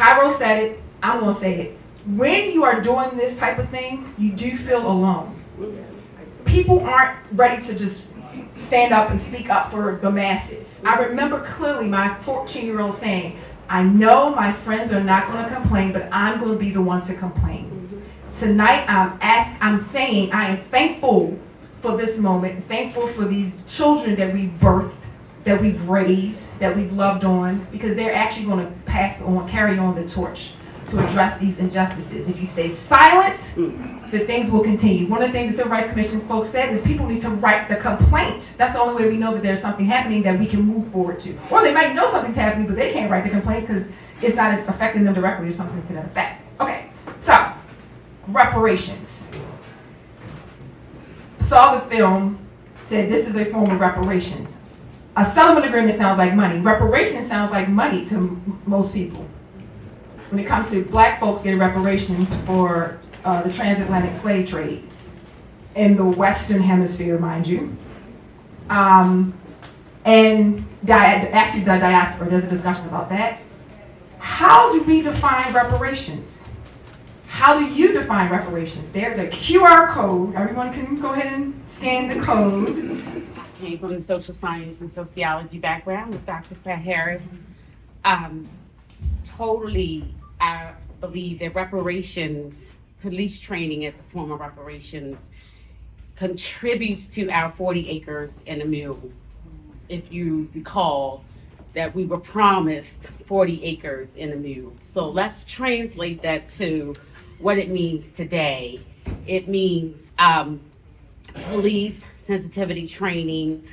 Cairo said it, I'm going to say it. When you are doing this type of thing, you do feel alone. People aren't ready to just stand up and speak up for the masses. I remember clearly my 14-year-old saying, I know my friends are not going to complain, but I'm going to be the one to complain. Tonight, I'm saying I am thankful for this moment, thankful for these children that we've birthed, that we've raised, that we've loved on, because they're actually going to pass on, carry on the torch to address these injustices. If you stay silent, the things will continue. One of the things the Civil Rights Commission folks said is people need to write the complaint. That's the only way we know that there's something happening that we can move forward to. Or they might know something's happening, but they can't write the complaint because it's not affecting them directly or something to that effect. Okay, so, reparations. Saw the film, said this is a form of reparations. A settlement agreement sounds like money. Reparations sounds like money to most people. When it comes to black folks getting reparations for the transatlantic slave trade in the Western Hemisphere, mind you. And actually the diaspora, there's a discussion about that. How do we define reparations? How do you define reparations? There's a QR code. Everyone can go ahead and scan the code. I came from the social science and sociology background with Dr. Pratt-Harris. Totally, I believe that reparations, police training as a form of reparations, contributes to our 40 acres and a mule. If you recall that we were promised 40 acres and a mule. So let's translate that to what it means today. It means police sensitivity training,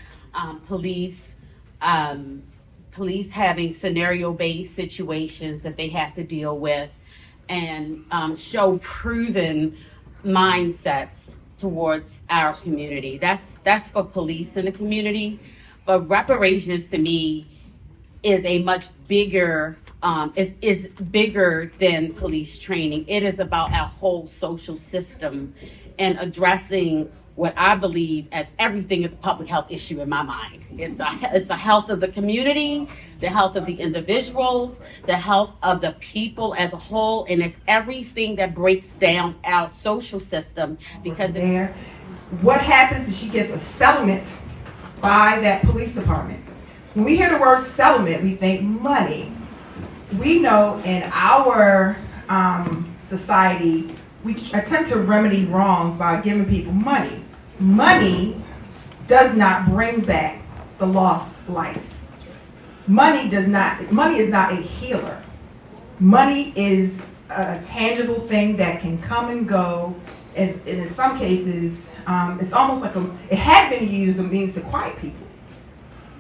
police having scenario-based situations that they have to deal with, and show proven mindsets towards our community. That's for police in the community, but reparations to me is a much bigger, is bigger than police training. It is about our whole social system and addressing what I believe as everything is a public health issue in my mind. It's a health of the community, the health of the individuals, the health of the people as a whole, and it's everything that breaks down our social system. Because what happens is she gets a settlement by that police department. When we hear the word settlement, we think money. We know in our society, we attempt to remedy wrongs by giving people money. Money does not bring back the lost life. Money is not a healer. Money is a tangible thing that can come and go. And in some cases, it's almost like it had been used as a means to quiet people.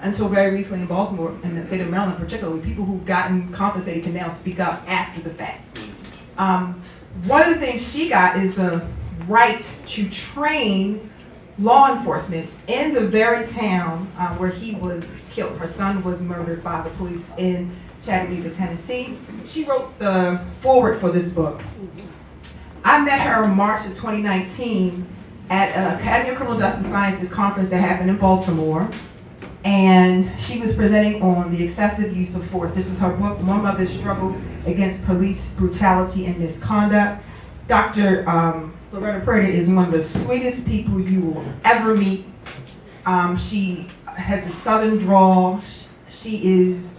Until very recently in Baltimore and the state of Maryland particularly, people who've gotten compensated can now speak up after the fact. One of the things she got is the right to train law enforcement in the very town where he was killed. Her son was murdered by the police in Chattanooga, Tennessee. She wrote the foreword for this book. I met her in March of 2019 at an Academy of Criminal Justice Sciences conference that happened in Baltimore. And she was presenting on the excessive use of force. This is her book, One Mother's Struggle Against Police Brutality and Misconduct. Dr. Loretta Prater is one of the sweetest people you will ever meet. She has a southern drawl. She is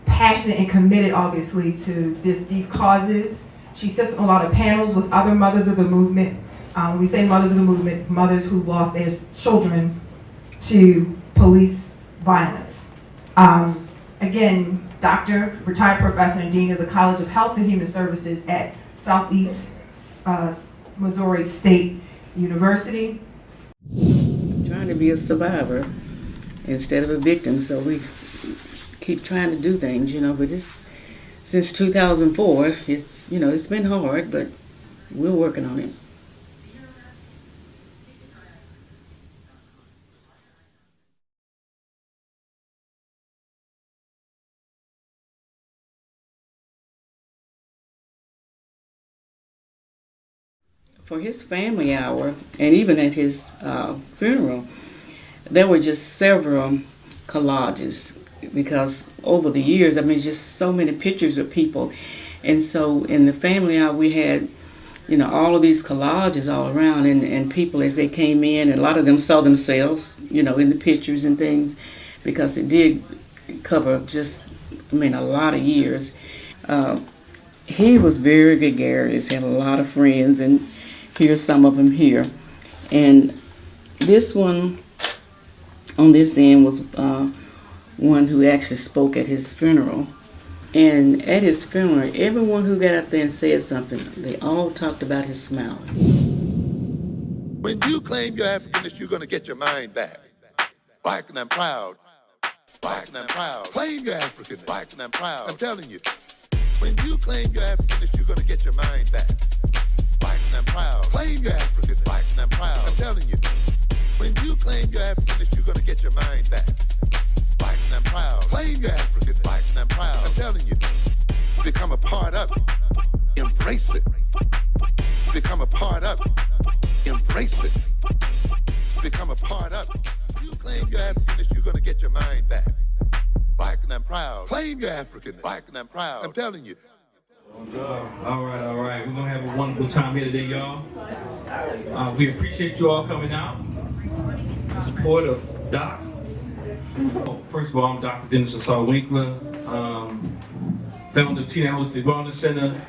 passionate and committed, obviously, to these causes. She sits on a lot of panels with other mothers of the movement. When we say mothers of the movement, mothers who lost their children to police violence. Again, doctor, retired professor and dean of the College of Health and Human Services at Southeast Missouri State University. I'm trying to be a survivor instead of a victim, so we keep trying to do things, but since 2004, it's been hard, but we're working on it. For his family hour, and even at his funeral, there were just several collages, because over the years, just so many pictures of people, And so in the family hour, we had, all of these collages all around, and people as they came in, and a lot of them saw themselves, in the pictures and things, because it did cover just, a lot of years. He was very gregarious, had a lot of friends, and here's some of them here. And this one on this end was one who actually spoke at his funeral. And at his funeral, everyone who got up there and said something, they all talked about his smile. When you claim your Africanness, you're going to get your mind back. Black and I'm proud. Black and I'm proud. Claim your Africanness. Black and I'm proud. I'm telling you. When you claim your Africanness, you're going to get your mind back. Black and I'm proud. Claim your Africanness. Black and I'm proud. I'm telling you. When you claim your Africanness, you're going to get your mind back. Black and I'm proud. Claim your Africanness. Black and I'm proud. I'm telling you. Become a part of it. Embrace it. Become a part of it. Embrace it. Become a part of it. You claim your Africanness, you're going to get your mind back. Black and I'm proud. Claim your Africanness. Black and I'm proud. I'm telling you. All right. We're going to have a wonderful time here today, y'all. We appreciate you all coming out in support of Doc. First of all, I'm Dr. Dennis Asar Winkler, founder of Tina Hosted Wellness Center.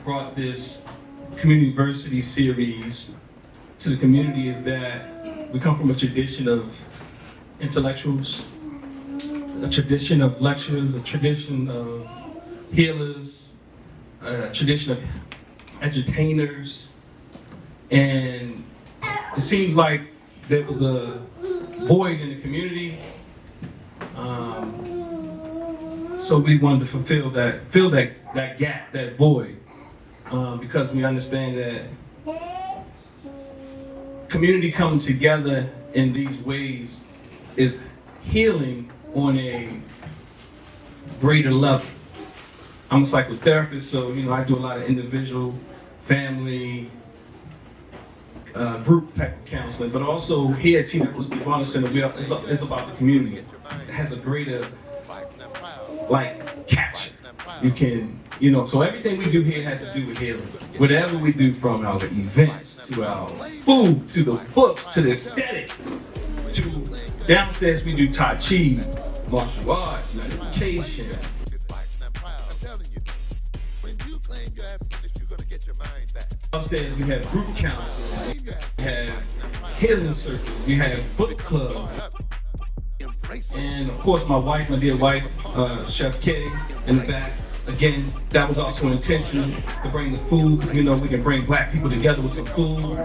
Brought this community diversity series to the community is that we come from a tradition of intellectuals, a tradition of lecturers, a tradition of healers, a tradition of educainers, and it seems like there was a void in the community, so we wanted to fill that gap, that void, because we understand that community coming together in these ways is healing on a greater level. I'm a psychotherapist, so I do a lot of individual, family, group type of counseling, but also here at Tina Hosted Wellness Center, it's about the community. It has a greater capture. You can, so everything we do here has to do with healing. Whatever we do, from our events to our food to the books to the aesthetic to downstairs we do Tai Chi, martial arts, meditation. Upstairs we have group counseling, we have healing circles, we have book clubs, and of course my dear wife, Chef Kitty in the back. Again, that was also intentional to bring the food, because we can bring black people together with some food.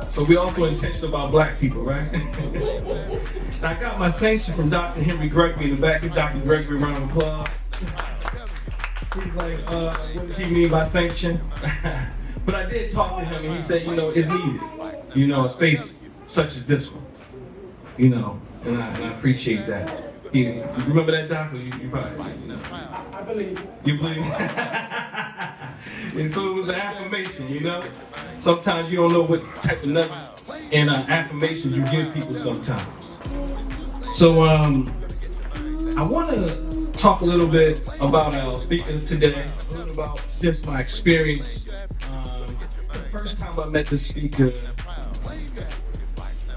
So we're also intentional about black people, right? I got my sanction from Dr. Henry Gregory in the back. Give Dr. Gregory a round of applause. He's like, what does he mean by sanction? But I did talk to him, and he said, it's needed. A space such as this one. And I appreciate that. You remember that, Doc? Or you probably, I believe. You believe? And so it was an affirmation, Sometimes you don't know what type of nuggets and affirmations you give people sometimes. So I want to talk a little bit about our speaker today, a little about just my experience. The first time I met the speaker,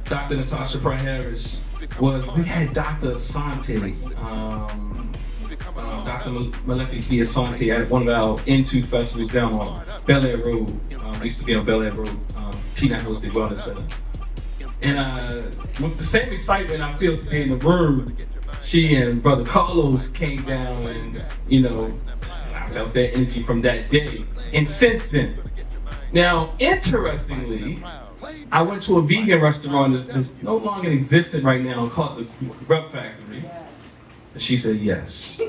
Dr. Natasha Pratt-Harris, we had Dr. Asante, Dr. Malefiki Asante at one of our N2 festivals down on Bel Air Road. We used to be on Bel Air Road, Tina Hosted Wellness Center. And with the same excitement I feel today in the room, she and Brother Carlos came down and, I felt that energy from that day. And since then, now, interestingly, I went to a vegan restaurant that's no longer existent right now called the Grub Factory. And she said yes.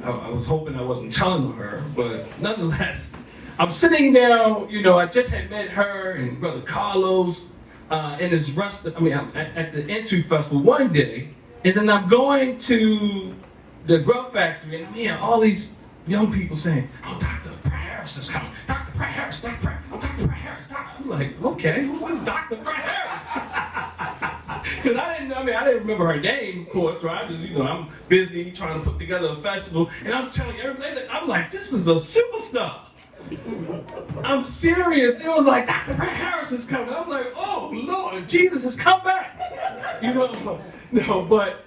I was hoping I wasn't telling her, but nonetheless, I'm sitting there, I just had met her and Brother Carlos in this restaurant, at the N2 Festival one day, and then I'm going to the Grub Factory, and I'm hearing all these young people saying, "Oh, Dr. Pratt-Harris is coming. Dr. Pratt-Harris, Dr. Pratt-Harris, Dr. Pratt-Harris, Dr." I'm like, okay, who's this Dr. Pratt-Harris? Because I didn't remember her name, of course, right? I just, I'm busy trying to put together a festival, and I'm telling everybody, I'm like, this is a superstar. I'm serious. It was like, Dr. Pratt-Harris is coming. I'm like, oh, Lord, Jesus has come back. No, but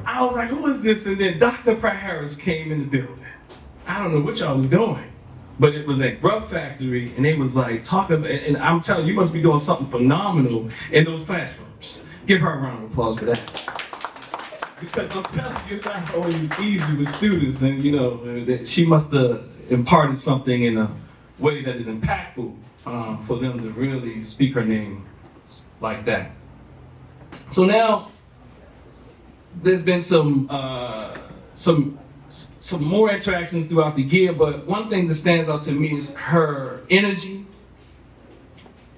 I was like, who is this? And then Dr. Pratt-Harris came in the building. I don't know what y'all was doing, but it was at Grub Factory, and they was like talking, and I'm telling you, you must be doing something phenomenal in those classrooms. Give her a round of applause for that. Because I'm telling you, it's not always easy with students, and that she must have imparted something in a way that is impactful for them to really speak her name like that. So now, there's been some more interaction throughout the year, but one thing that stands out to me is her energy,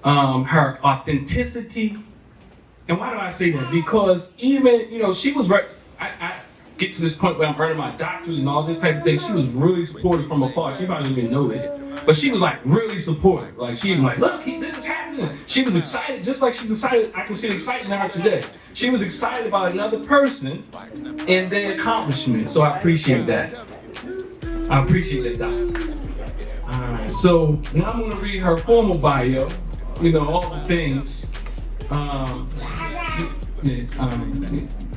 her authenticity. And why do I say that? Because even, she was right. I get to this point where I'm earning my doctorate and all this type of thing. She was really supportive from afar. She probably didn't even know it. But she was like really supportive. Like she was like, look, this is happening. She was excited, just like she's excited. I can see the excitement in her today. She was excited about another person and their accomplishments. So I appreciate that. I appreciate that, Doctor. All right, so now I'm gonna read her formal bio. All the things.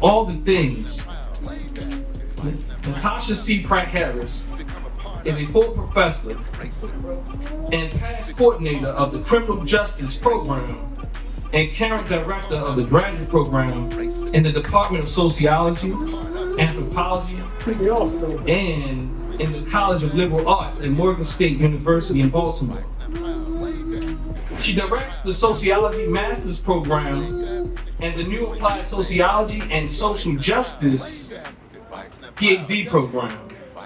All the things. Natasha C. Pratt-Harris is a full professor and past coordinator of the Criminal Justice Program and current director of the graduate program in the Department of Sociology, Anthropology, and in the College of Liberal Arts at Morgan State University in Baltimore. She directs the Sociology Master's Program and the new Applied Sociology and Social Justice Ph.D. program,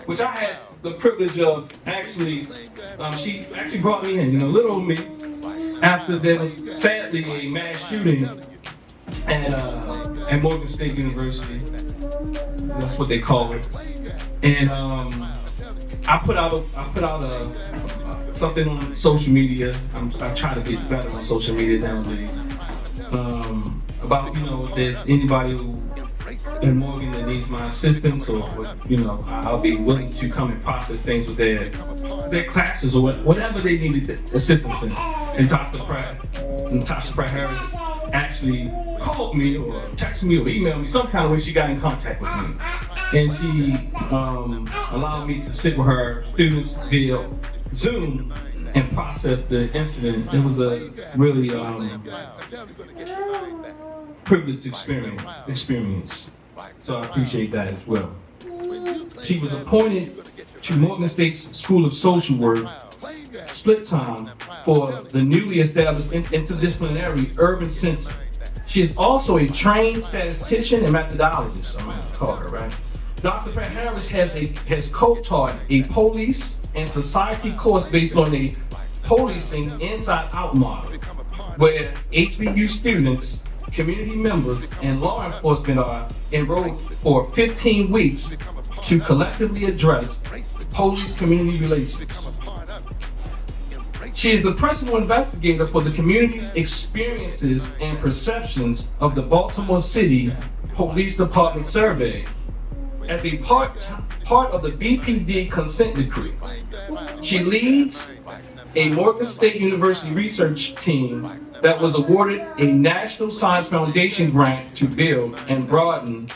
which I had the privilege of actually, she actually brought me in, little me, after there was sadly a mass shooting at Morgan State University. That's what they call it. And I put out something on social media. I try to get better on social media nowadays. About if there's anybody who in Morgan that needs my assistance, or I'll be willing to come and process things with their classes or whatever they needed assistance in. And Dr. Natasha Pratt-Harris actually called me or texted me or emailed me some kind of way. She got in contact with me, and she allowed me to sit with her students via Zoom and process the incident. It was a really privileged experience. So I appreciate that as well. She was appointed to Morgan State's School of Social Work, split time, for the newly established interdisciplinary Urban Center. She is also a trained statistician and methodologist, I'm going to call her, right? Dr. Pratt-Harris has co-taught a police and society course based on a policing inside-out model, where HBU students, community members, and law enforcement are enrolled for 15 weeks to collectively address police-community relations. She is the principal investigator for the community's experiences and perceptions of the Baltimore City Police Department survey as a part of the BPD consent decree. She leads a Morgan State University research team that was awarded a National Science Foundation grant to build and broaden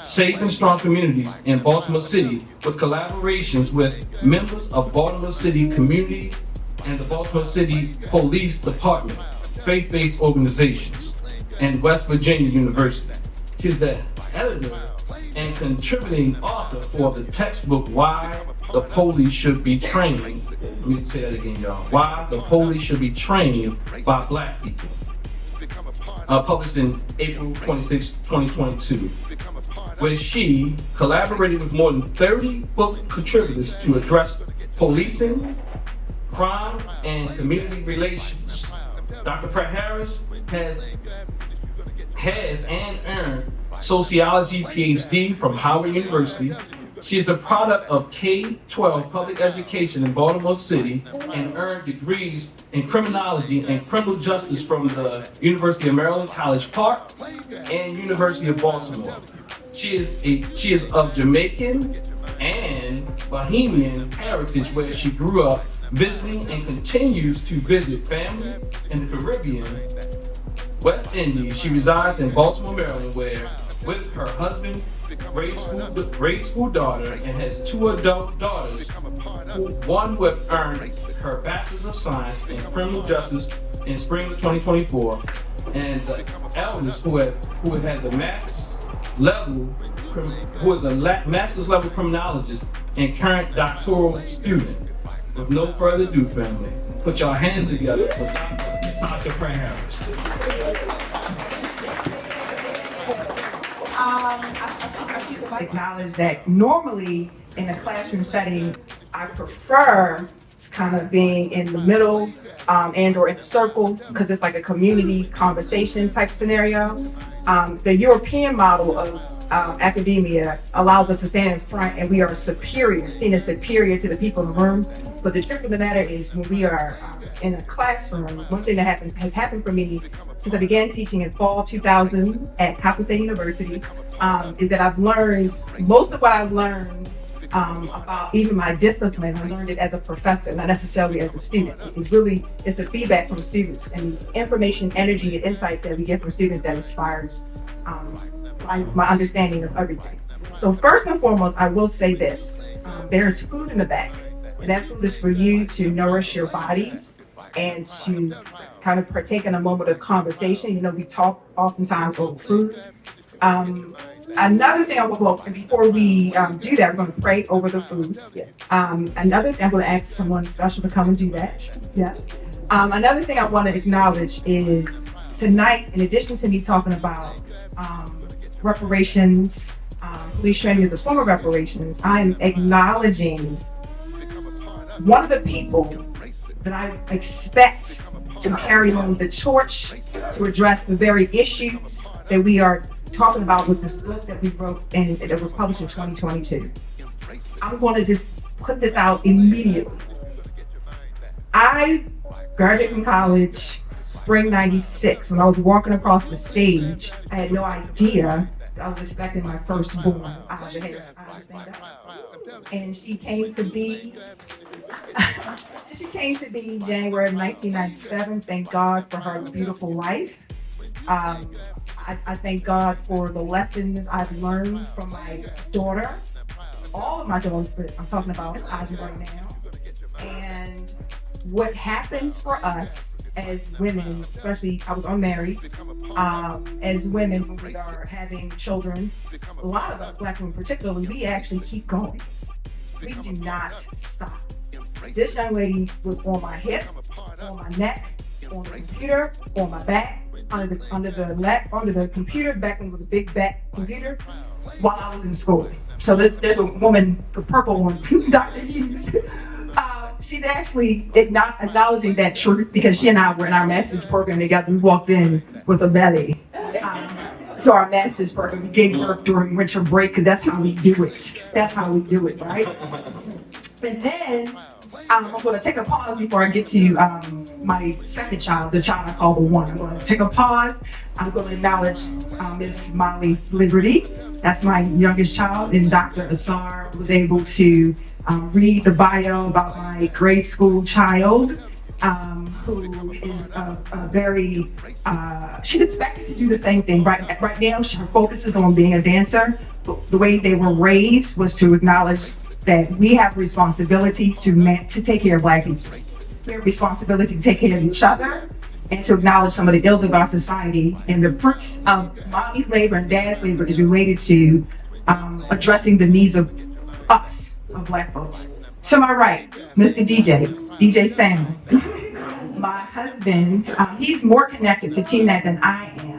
safe and strong communities in Baltimore City, with collaborations with members of Baltimore City Community and the Baltimore City Police Department, faith-based organizations, and West Virginia University. She's the editor and contributing author for the textbook Why the Police Should Be Trained. Let me say that again, y'all. Why the Police Should Be Trained by Black People. Published in April 26, 2022, where she collaborated with more than 30 book contributors to address policing, crime, and community relations. Dr. Pratt-Harris has and earned sociology Ph.D. from Howard University, She is a product of K-12 public education in Baltimore City and earned degrees in criminology and criminal justice from the University of Maryland College Park and University of Baltimore. She is of Jamaican and Bahamian heritage, where she grew up visiting and continues to visit family in the Caribbean, West Indies. She resides in Baltimore, Maryland, where with her husband, grade school daughter, and has 2 adult daughters, one who have earned her Bachelor's of Science in Criminal Justice in spring of 2024, and the eldest who has a master's level criminologist and current doctoral student. With no further ado, family, put your hands together for Dr. Natasha Pratt-Harris. I acknowledge that normally in a classroom setting, I prefer kind of being in the middle and or in the circle, because it's like a community conversation type scenario. The European model of academia allows us to stand in front and we are superior, seen as superior to the people in the room. But the truth of the matter is, when we are in a classroom, one thing that has happened for me since I began teaching in fall 2000 at Coppin State University is that I've learned most of what I've learned about even my discipline. I learned it as a professor, not necessarily as a student. It really is the feedback from students and the information, energy, and insight that we get from students that inspires my understanding of everything. So first and foremost, I will say this: there's food in the back, and that food is for you to nourish your bodies and to kind of partake in a moment of conversation. You know, we talk oftentimes over food. Another thing before we do that, we're going to pray over the food. Another thing, I'm going to ask someone special to come and do that. Yes. Another thing I want to acknowledge is tonight, in addition to me talking about reparations, police training is a form of reparations, I'm acknowledging one of the people that I expect to carry on the torch to address the very issues that we are talking about with this book that we wrote and it was published in 2022. I'm going to just put this out immediately. I graduated from college spring '96. When I was walking across the stage, I had no idea that I was expecting my firstborn, Aja Harris. And she came to be January of 1997. Thank God for her beautiful life. I thank God for the lessons I've learned from my daughter, all of my daughters, but I'm talking about Aja right now. And what happens for us as women, especially I was unmarried, as women when we are having children, a lot of us, Black women particularly, we actually keep going. We do not stop. This young lady was on my hip, on my neck, on the computer, on my back, under the computer, back when it was a big back computer, while I was in school. So there's a woman, the purple one, Dr. Hughes. She's actually not acknowledging that truth, because she and I were in our master's program together. We walked in with a belly to our master's program. We gave birth during winter break, because that's how we do it. That's how we do it, right? And then I'm going to take a pause before I get to my second child, the child I call the one. I'm going to take a pause. I'm going to acknowledge Miss Molly Liberty. That's my youngest child, and Dr. Azar was able to read the bio about my grade school child, who is she's expected to do the same thing. Right now, her focus is on being a dancer. But the way they were raised was to acknowledge that we have responsibility to take care of Black people. We have responsibility to take care of each other and to acknowledge some of the ills of our society. And the fruits of mommy's labor and dad's labor is related to addressing the needs of us, of Black folks. To my right, Mr. DJ Samuel. My husband, he's more connected to TNAC than I am.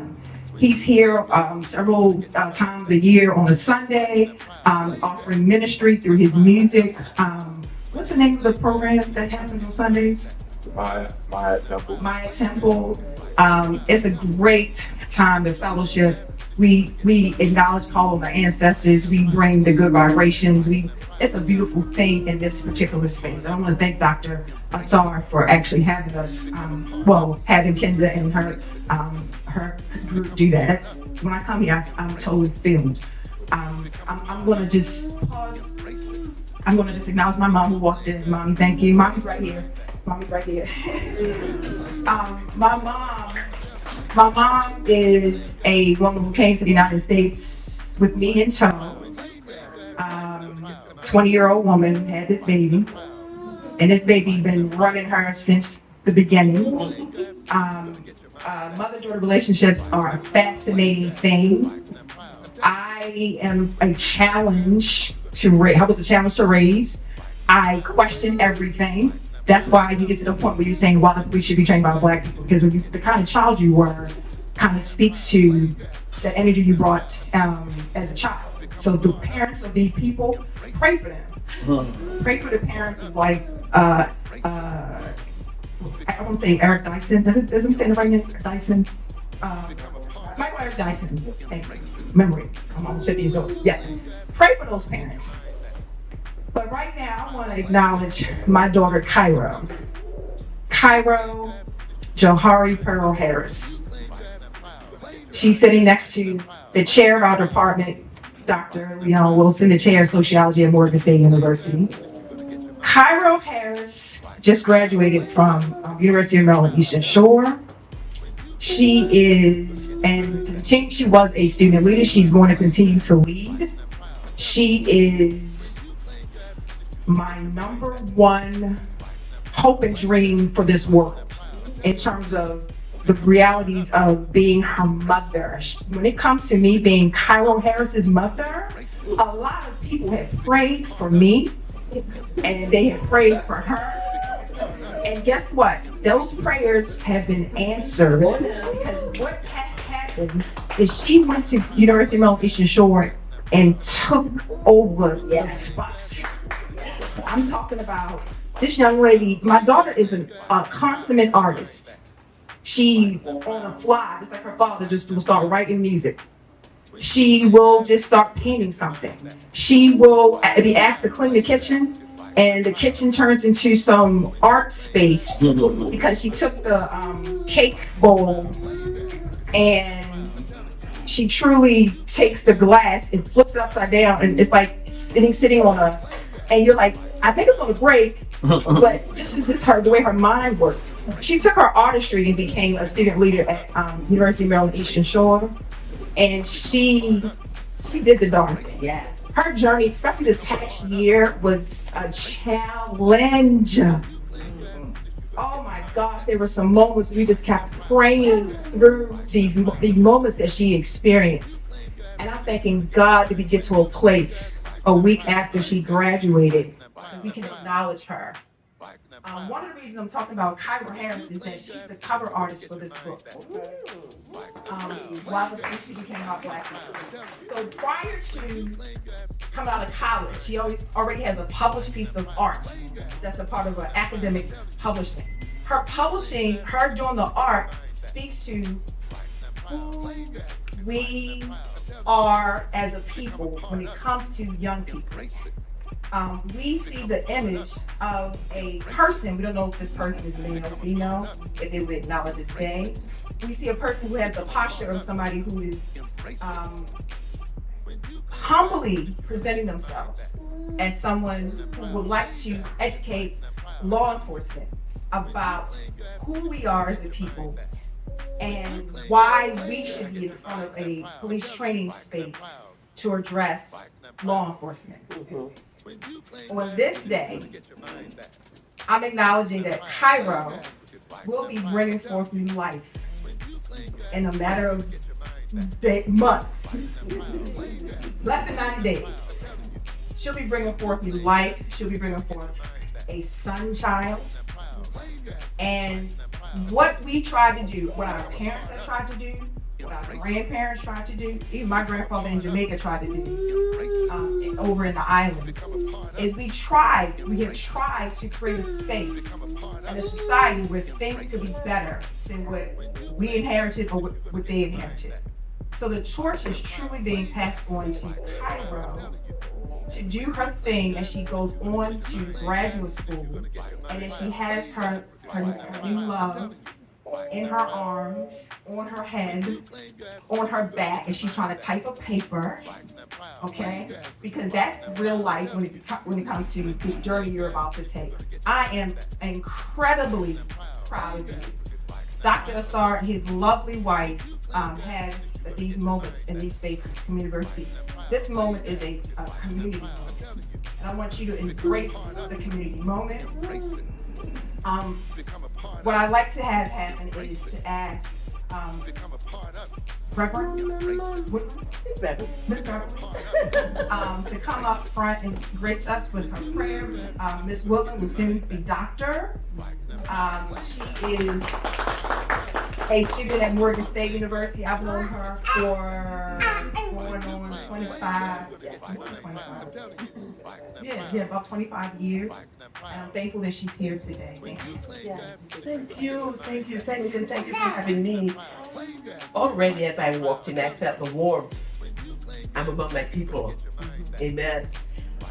He's here several times a year on a Sunday, offering ministry through his music. What's the name of the program that happens on Sundays? Maya Temple. Maya Temple. It's a great time to fellowship. We acknowledge, call on our ancestors. We bring the good vibrations. It's a beautiful thing in this particular space. I want to thank Dr. Asar for actually having us, having Kendra and her group do that. That's when I come here, I'm totally filmed. I'm going to just pause. I'm going to just acknowledge my mom who walked in. Mommy, thank you. Mommy's right here. Mommy's right here. My mom is a woman who came to the United States with me in tow. 20-year-old woman, had this baby. And this baby been running her since the beginning. Mother-daughter relationships are a fascinating thing. I was a challenge to raise. I question everything. That's why you get to the point where you're saying, why the police should be trained by Black people. Because the kind of child you were kind of speaks to the energy you brought as a child. So the parents of these people, pray for them. Pray for the parents of I want to say Eric Dyson. Does it say the right name? Dyson? Michael Eric Dyson. Memory. I'm almost 50 years old. Yeah. Pray for those parents. But right now, I want to acknowledge my daughter, Cairo Johari Pratt-Harris. She's sitting next to the chair of our department, Dr. Leon Wilson, the chair of sociology at Morgan State University. Cairo Harris just graduated from University of Maryland Eastern Shore. She was a student leader. She's going to continue to lead. She is my number one hope and dream for this world in terms of the realities of being her mother. When it comes to me being Cairo Harris's mother, a lot of people have prayed for me and they have prayed for her. And guess what? Those prayers have been answered because what has happened is she went to University of Maryland Eastern Shore and took over the spot. I'm talking about this young lady. My daughter is a consummate artist. She, on the fly, just like her father, just will start writing music. She will just start painting something. She will be asked to clean the kitchen, and the kitchen turns into some art space because she took the cake bowl and she truly takes the glass and flips it upside down, and it's like sitting on a, and you're like, I think it's gonna break, but this is the way her mind works. She took her artistry and became a student leader at University of Maryland Eastern Shore, and she did the darn thing. Yes. Her journey, especially this past year, was a challenge. Oh my gosh, there were some moments we just kept praying through these moments that she experienced. And I'm thanking God that we get to a place a week after she graduated, we can acknowledge her. One of the reasons I'm talking about Cairo Harris is that she's the cover artist for this book. Why the Police Should be Trained by Black people. So prior to coming out of college, she already has a published piece of art that's a part of her academic publishing. Her doing the art speaks to who we are as a people when it comes to young people. We see the image of a person. We don't know if this person is male or female, if they would acknowledge this day. We see a person who has the posture of somebody who is humbly presenting themselves as someone who would like to educate law enforcement about who we are as a people and why we should be in front of a police training space to address law enforcement. On this day, I'm acknowledging that Cairo will be bringing forth new life in a matter of months, less than 90 days. She'll be bringing forth new life. She'll be bringing forth a son child. And what we tried to do, what our parents have tried to do, what our grandparents tried to do, even my grandfather in Jamaica tried to do, over in the islands, is we have tried to create a space and a society where things could be better than what we inherited or what they inherited. So the torch is truly being passed on to Cairo to do her thing as she goes on to graduate school, and as she has her new love in her arms, on her head, on her back, and she's trying to type a paper, okay? Because that's real life when it comes to the journey you're about to take. I am incredibly proud of you. Dr. Assar and his lovely wife had these moments in these spaces, community university. This moment is a community moment. And I want you to embrace the community moment. What I'd like to have happen is to ask Reverend Miss Beverly to come up front and grace us with her prayer. Miss Woodland will soon be doctor. She is a student at Morgan State University. I've known her for going on 25, about 25 years. And I'm thankful that she's here today. Thank you. Yes, thank you for having me. Already as I walked in, I felt the warmth. I'm among my people. Amen.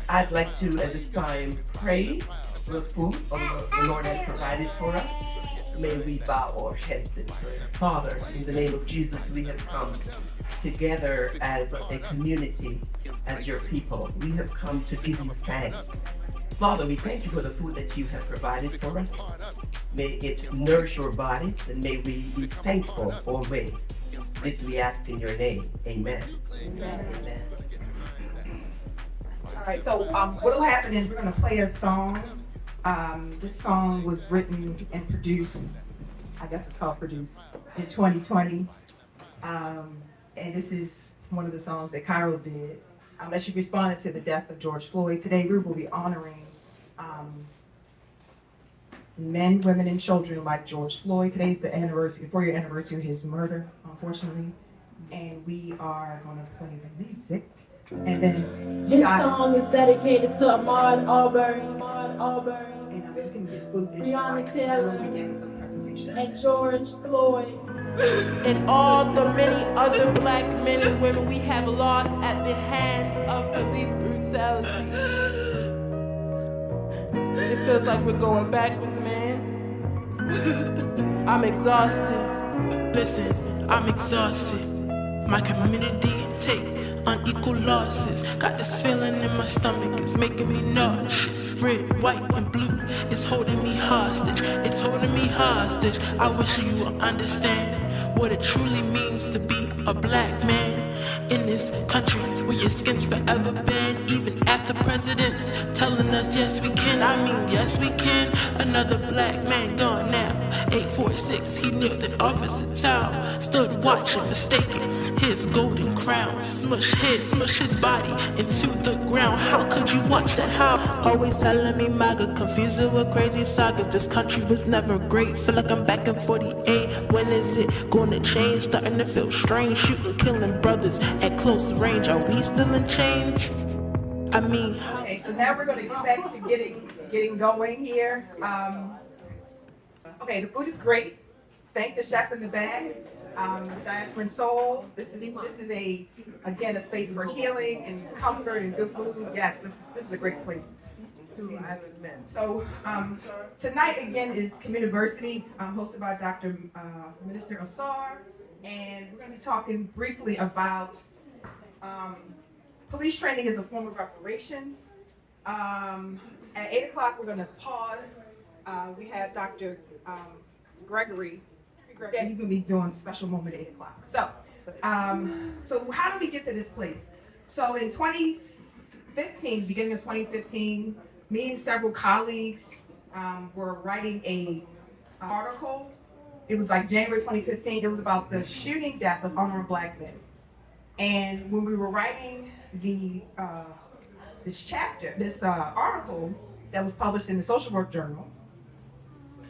I'd like to, at this time, pray the food the Lord has provided for us. May we bow our heads in prayer. Father, in the name of Jesus, we have come together as a community, as your people. We have come to give you thanks. Father, we thank you for the food that you have provided for us. May it nourish our bodies, and may we be thankful always. This we ask in your name. Amen. Amen. Amen. All right, so what will happen is we're going to play a song. This song was written and produced, I guess it's called produced, in 2020. And this is one of the songs that Cairo did. Unless you responded to the death of George Floyd. Today we will be honoring men, women, and children like George Floyd. Today's the anniversary, 4-year anniversary of his murder, unfortunately. And we are going to play the music. And then this song is dedicated to Ahmaud Arbery, and you can get food Breonna Taylor, when we get the presentation. and George Floyd. And all the many other black men and women we have lost at the hands of police brutality. It feels like we're going backwards, man. I'm exhausted. Listen, I'm exhausted. My community take unequal losses. Got this feeling in my stomach, it's making me nauseous. Red, white, and blue, it's holding me hostage. It's holding me hostage. I wish you would understand what it truly means to be a black man in this country where your skin's forever banned. Even after presidents telling us yes we can, I mean yes we can. Another black man gone now, 846, he kneeled in officer town, stood watching, mistaken his golden crown. Smush his body into the ground. How could you watch that? How? Always telling me MAGA, confused it with crazy sagas. This country was never great. Feel like I'm back in 48. When is it gonna change? Starting to feel strange. Shooting, killing brothers at close range. Are we still in change? I mean, Okay, so now we're going to get back to getting going here. Okay, the food is great. Thank the chef in the back. Diaspora Soul. This is again a space for healing and comfort and good food. Yes, this is a great place. So tonight again is Communiversity, hosted by Dr. Minister Assar, and we're going to be talking briefly about police training as a form of reparations. At 8 o'clock we're going to pause. We have Dr. Gregory. That he's going to be doing a special moment at 8 o'clock. So, so how do we get to this place? So in 2015, beginning of 2015, me and several colleagues were writing an article. It was like January 2015. It was about the shooting death of unarmed black men. And when we were writing this article that was published in the Social Work Journal,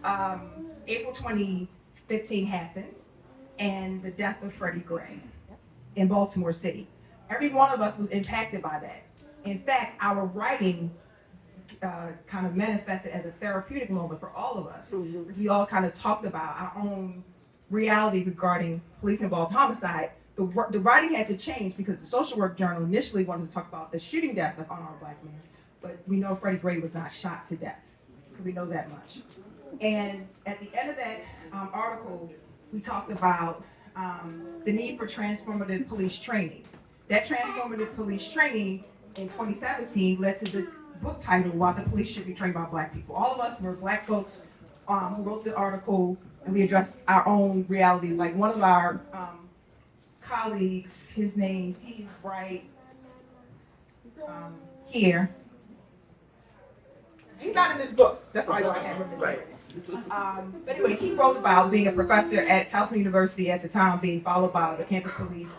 April 2015 happened, and the death of Freddie Gray in Baltimore City. Every one of us was impacted by that. In fact, our writing kind of manifested as a therapeutic moment for all of us, because we all kind of talked about our own reality regarding police-involved homicide. The writing had to change because the social work journal initially wanted to talk about the shooting death of unarmed black men, but we know Freddie Gray was not shot to death, so we know that much. And at the end of that article, we talked about the need for transformative police training. That transformative police training in 2017 led to this book title, Why the Police Should Be Trained by Black People. All of us were black folks who wrote the article, and we addressed our own realities. Like one of our colleagues, his name, he's right here. He's not in this book. That's why I have him in this book. But anyway, he wrote about being a professor at Towson University at the time, being followed by the campus police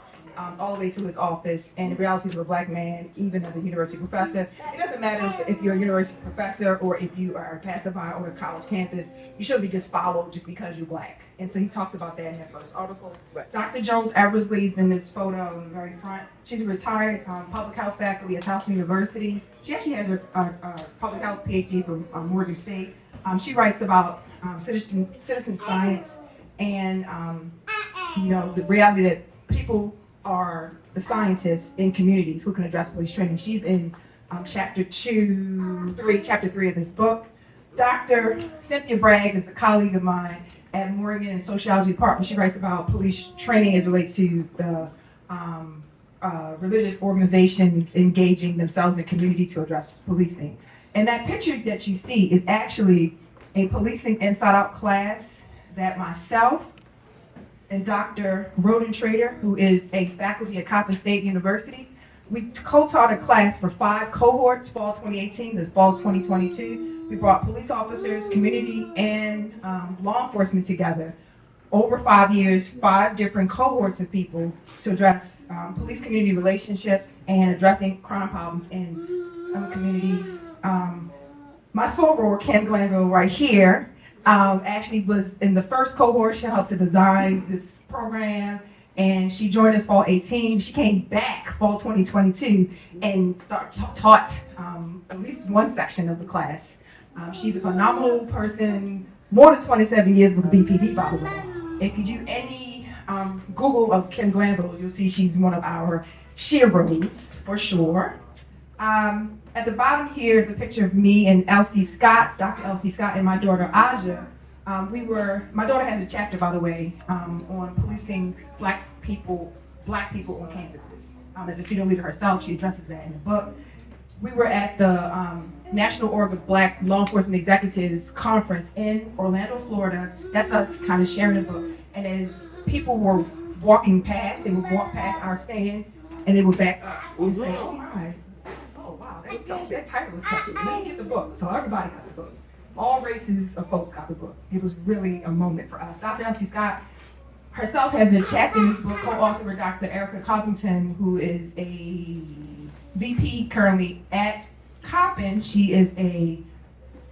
all the way to his office, and the realities of a black man, even as a university professor. It doesn't matter if you're a university professor or if you are a passerby on a college campus, you shouldn't be just followed just because you're black. And so he talks about that in that first article. Right. Dr. Jones Eversley is in this photo in the very front. She's a retired public health faculty at Towson University. She actually has a public health Ph.D. from Morgan State. She writes about citizen science and the reality that people are the scientists in communities who can address police training. She's in chapter 3 of this book. Dr. Cynthia Bragg is a colleague of mine at Morgan in Sociology Department. She writes about police training as it relates to the religious organizations engaging themselves in the community to address policing. And that picture that you see is actually a Policing Inside Out class that myself and Dr. Rodentrader, who is a faculty at Coppin State University, we co-taught a class for 5 cohorts, fall 2018 to fall 2022. We brought police officers, community, and law enforcement together over 5 years, 5 different cohorts of people to address police-community relationships and addressing crime problems in communities. My soror, Kim Glanville, right here, actually was in the first cohort. She helped to design this program, and she joined us fall 18. She came back fall 2022 and taught at least one section of the class. She's a phenomenal person, more than 27 years with the BPD, by the way. If you do any Google of Kim Glanville, you'll see she's one of our sheroes for sure. At the bottom here is a picture of me and Elsie Scott, Dr. Elsie Scott, and my daughter Aja. My daughter has a chapter, by the way, on policing black people on campuses. As a student leader herself, she addresses that in the book. We were at the National Org of Black Law Enforcement Executives Conference in Orlando, Florida. That's us kind of sharing the book. And as people were walking past, they would walk past our stand, and they would back up and say, oh my. That title was catchy. Let me get the book. So everybody got the book. All races of folks got the book. It was really a moment for us. Dr. Elsie Scott herself has a chapter in this book, co-authored with Dr. Erica Covington, who is a VP currently at Coppin. She is a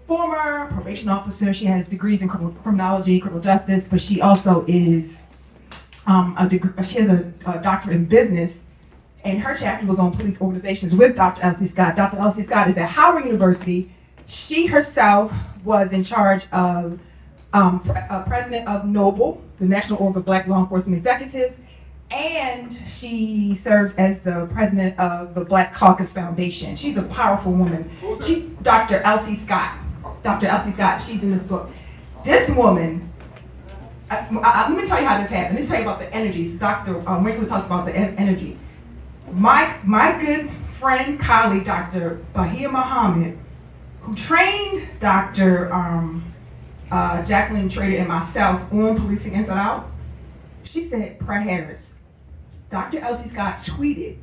former probation officer. She has degrees in criminology, criminal justice, but she also is she has a doctorate in business. And her chapter was on police organizations with Dr. Elsie Scott. Dr. Elsie Scott is at Howard University. She herself was in charge of president of NOBLE, the National Org of Black Law Enforcement Executives, and she served as the president of the Black Caucus Foundation. She's a powerful woman. Dr. Elsie Scott. Dr. Elsie Scott, she's in this book. This woman, let me tell you how this happened. Let me tell you about the energy. So Dr. Winkler talked about the energy. My good friend, colleague, Dr. Bahia Muhammad, who trained Dr. Jacqueline Trader and myself on Policing Inside Out, she said, Pratt-Harris, Dr. Elsie Scott tweeted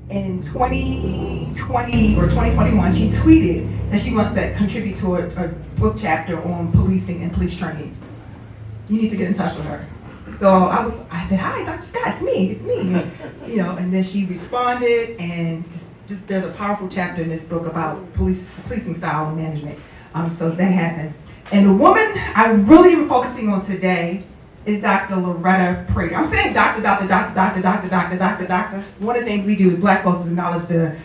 in 2020 or 2021, she tweeted that she wants to contribute to a book chapter on policing and police training. You need to get in touch with her. So I said, hi, Dr. Scott, it's me. And then she responded, and just there's a powerful chapter in this book about policing style and management. So that happened. And the woman I really am focusing on today, is Dr. Loretta Prater. I'm saying doctor. One of the things we do as Black folks is acknowledge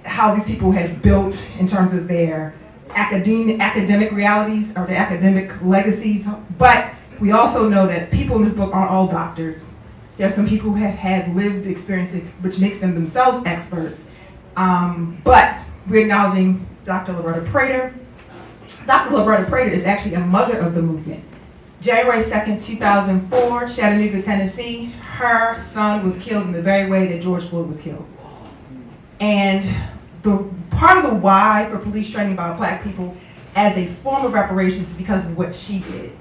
how these people have built in terms of their academic realities or their academic legacies. But we also know that people in this book aren't all doctors. There are some people who have had lived experiences which makes them themselves experts. But we're acknowledging Dr. Loretta Prater. Dr. Loretta Prater is actually a mother of the movement. January 2nd, 2004, Chattanooga, Tennessee, her son was killed in the very way that George Floyd was killed. And the part of the why for police training by Black people as a form of reparations is because of what she did.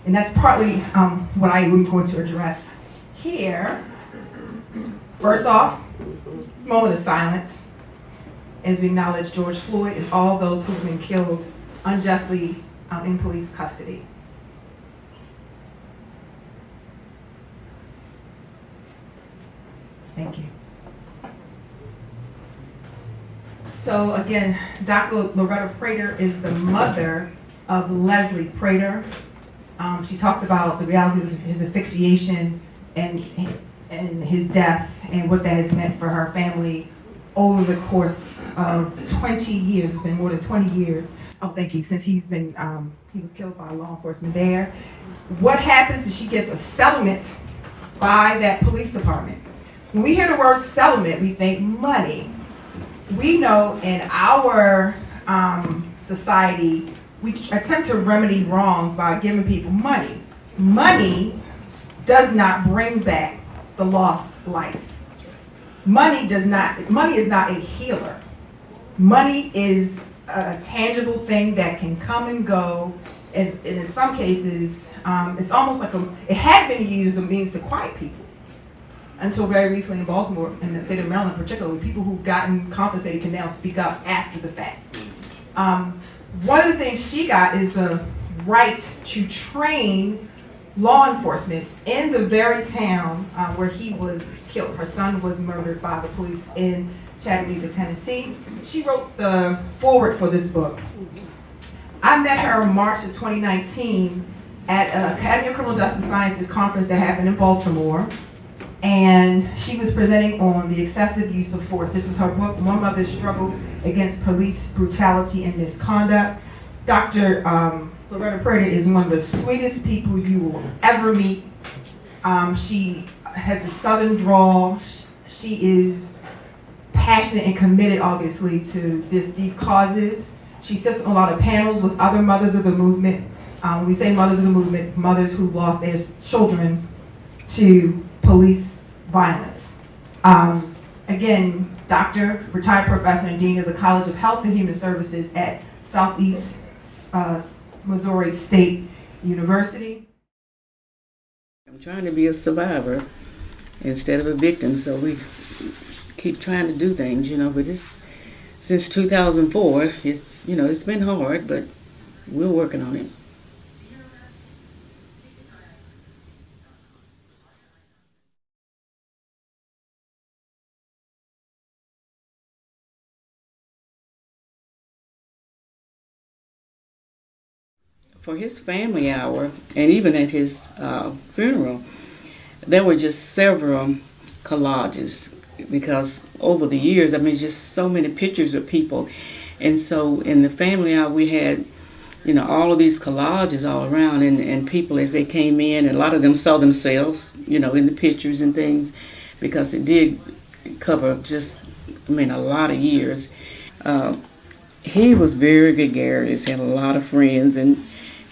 And that's partly what I am going to address here. First off, moment of silence as we acknowledge George Floyd and all those who have been killed unjustly in police custody. Thank you. So again, Dr. Loretta Prater is the mother of Leslie Prater. She talks about the reality of his asphyxiation and his death and what that has meant for her family over the course of 20 years. It's been more than 20 years. Oh, thank you. Since he was killed by law enforcement there. What happens is she gets a settlement by that police department. When we hear the word settlement, we think money. We know in our society, we attempt to remedy wrongs by giving people money. Money does not bring back the lost life. Money is not a healer. Money is a tangible thing that can come and go. And in some cases, it's almost like it had been used as a means to quiet people. Until very recently in Baltimore, and the state of Maryland particularly, people who've gotten compensated can now speak up after the fact. One of the things she got is the right to train law enforcement in the very town where he was killed. Her son was murdered by the police in Chattanooga, Tennessee. She wrote the foreword for this book. I met her in March of 2019 at an Academy of Criminal Justice Sciences conference that happened in Baltimore. And she was presenting on the excessive use of force. This is her book, One Mother's Struggle Against Police Brutality and Misconduct. Dr. Loretta Prater is one of the sweetest people you will ever meet. She has a southern drawl. She is passionate and committed, obviously, to these causes. She sits on a lot of panels with other mothers of the movement. When we say mothers of the movement, mothers who lost their children to police violence. Again, doctor, retired professor and dean of the College of Health and Human Services at Southeast Missouri State University. I'm trying to be a survivor instead of a victim, so we keep trying to do things, but since 2004, it's been hard, but we're working on it. For his family hour, and even at his funeral, there were just several collages because over the years, just so many pictures of people. And so in the family hour, we had, all of these collages all around and people as they came in, and a lot of them saw themselves, in the pictures and things because it did cover just, a lot of years. He was very gregarious, had a lot of friends, and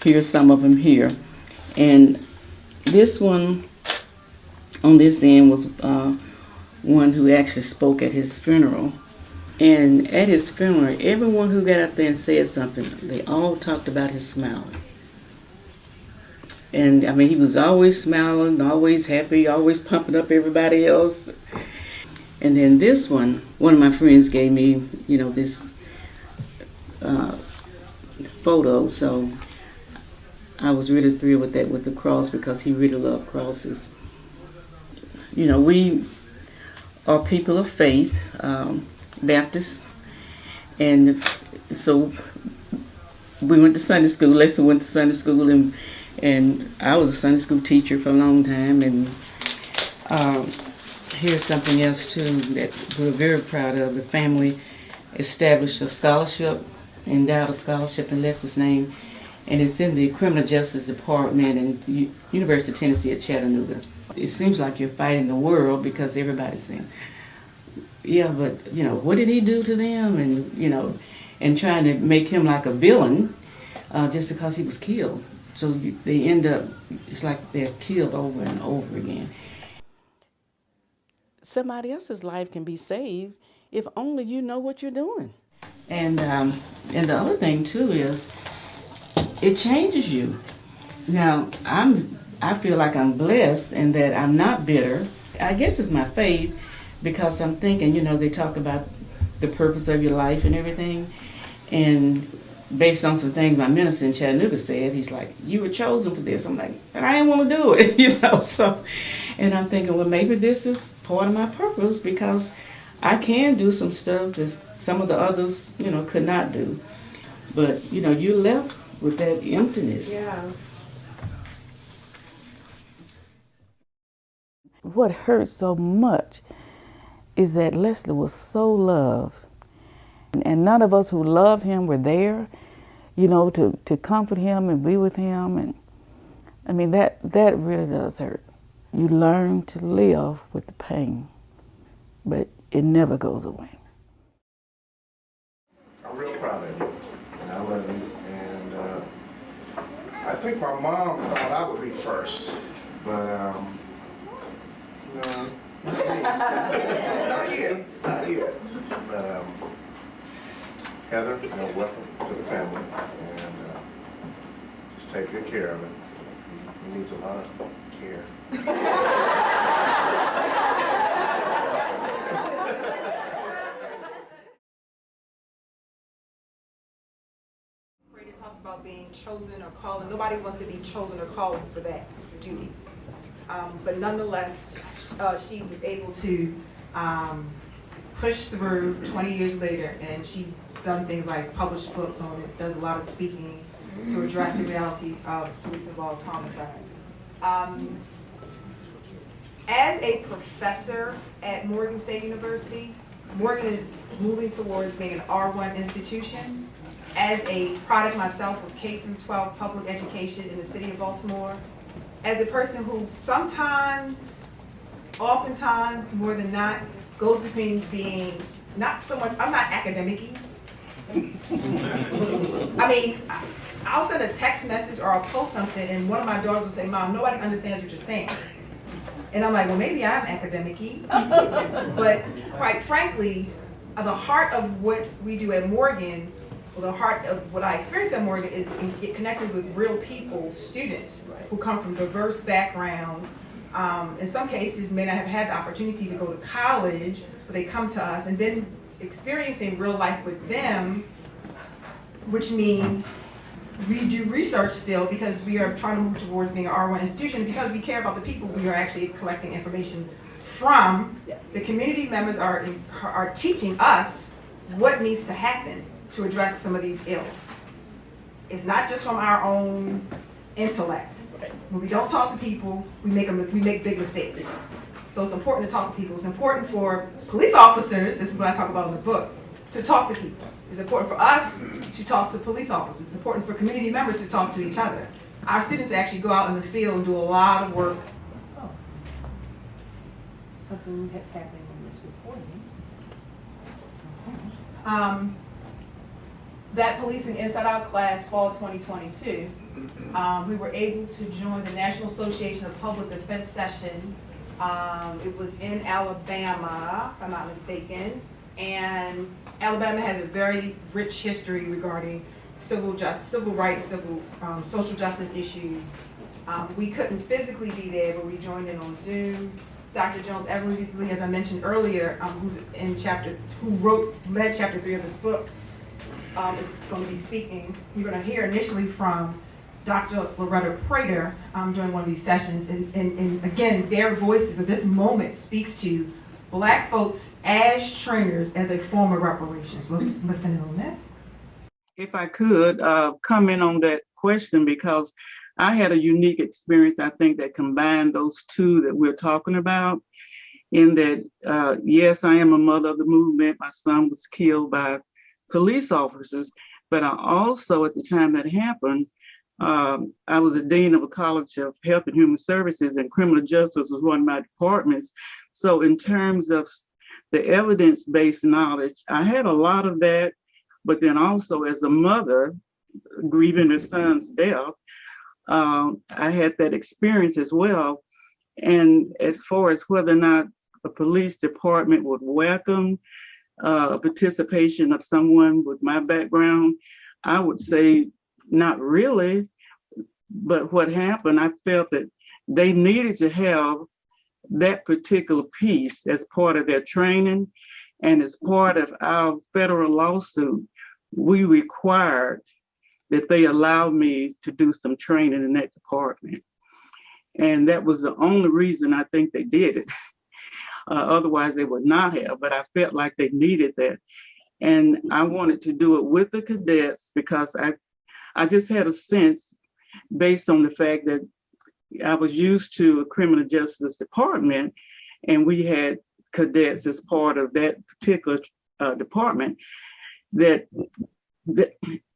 here's some of them here. And this one on this end was one who actually spoke at his funeral. And at his funeral, everyone who got up there and said something, they all talked about his smile. And he was always smiling, always happy, always pumping up everybody else. And then this one of my friends gave me, this photo. So I was really thrilled with that, with the cross, because he really loved crosses. We are people of faith, Baptists, and so we went to Sunday school. Lisa went to Sunday school, and And I was a Sunday school teacher for a long time, and here's something else too that we're very proud of. The family established a scholarship, endowed a scholarship in Lester's name, and it's in the Criminal Justice Department in University of Tennessee at Chattanooga. It seems like you're fighting the world because everybody's saying, yeah, but you know, what did he do to them? And you know, and trying to make him like a villain just because he was killed. So they end up, it's like they're killed over and over again. Somebody else's life can be saved if only you know what you're doing. And the other thing too is, it changes you. Now, I feel like I'm blessed in that I'm not bitter. I guess it's my faith, because I'm thinking, you know, they talk about the purpose of your life and everything. And based on some things my minister in Chattanooga said, he's like, you were chosen for this. I'm like, I didn't want to do it, you know. So, and I'm thinking, well, maybe this is part of my purpose, because I can do some stuff that some of the others, you know, could not do. But, you know, you're left with that emptiness. Yeah. What hurts so much is that Leslie was so loved. And none of us who loved him were there, you know, to comfort him and be with him. And I mean, that really does hurt. You learn to live with the pain, but it never goes away. I'm real proud of you, and I love you. And I think my mom thought I would be first, but no, not yet. But Heather, welcome to the family, and just take good care of it. He needs a lot of care. It talks about being chosen or called. Nobody wants to be chosen or called for that duty. But nonetheless, she was able to push through 20 years later, and she's done things like published books on it, does a lot of speaking to address the realities of police-involved homicide. As a professor at Morgan State University, Morgan is moving towards being an R1 institution. As a product myself of K-12 public education in the city of Baltimore, as a person who sometimes, oftentimes, more than not, goes between being not so much, I'm not academic-y. I mean, I'll send a text message or I'll post something and one of my daughters will say, Mom, nobody understands what you're saying. And I'm like, well, maybe I'm academic-y. But quite frankly, the heart of what we do at Morgan, well, the heart of what I experience at Morgan is get connected with real people, students who come from diverse backgrounds. In some cases, may not have had the opportunity to go to college, but they come to us, and then experiencing real life with them, which means we do research still because we are trying to move towards being an R1 institution. Because we care about the people we are actually collecting information from. The community members are teaching us what needs to happen to address some of these ills. It's not just from our own intellect. When we don't talk to people, we make big mistakes. So it's important to talk to people. It's important for police officers, this is what I talk about in the book, to talk to people. It's important for us to talk to police officers. It's important for community members to talk to each other. Our students actually go out in the field and do a lot of work. Oh, something that's happening in this recording. That Policing Inside Out class, fall 2022, we were able to join the National Association of Public Defense session. It was in Alabama, if I'm not mistaken, and Alabama has a very rich history regarding civil rights, social justice issues. We couldn't physically be there, but we joined in on Zoom. Dr. Jones Everly, as I mentioned earlier, who's led chapter 3 of this book, is going to be speaking. You're going to hear initially from Dr. Loretta Prater during one of these sessions, and again, their voices of this moment speaks to Black folks as trainers as a form of reparations. Let's listen in on this. If I could comment on that question, because I had a unique experience, I think, that combined those two that we're talking about. In that, yes, I am a mother of the movement. My son was killed by police officers, but I also, at the time that happened, I was a dean of a college of health and human services, and criminal justice was one of my departments. So in terms of the evidence-based knowledge, I had a lot of that, but then also as a mother grieving her son's death, I had that experience as well. And as far as whether or not a police department would welcome participation of someone with my background, I would say not really. But what happened, I felt that they needed to have that particular piece as part of their training, and as part of our federal lawsuit, we required that they allow me to do some training in that department. And that was the only reason I think they did it. Otherwise, they would not have, but I felt like they needed that. And I wanted to do it with the cadets because I just had a sense, based on the fact that I was used to a criminal justice department, and we had cadets as part of that particular department, that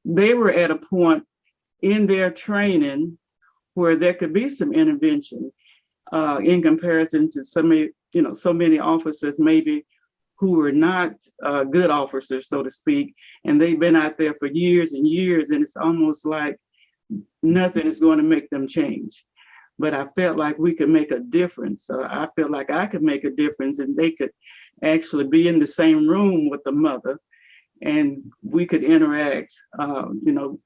they were at a point in their training where there could be some intervention in comparison to so many officers maybe who were not good officers, so to speak, and they've been out there for years and years, and it's almost like nothing is going to make them change. But I felt like we could make a difference. I felt like I could make a difference, and they could actually be in the same room with the mother, and we could interact, and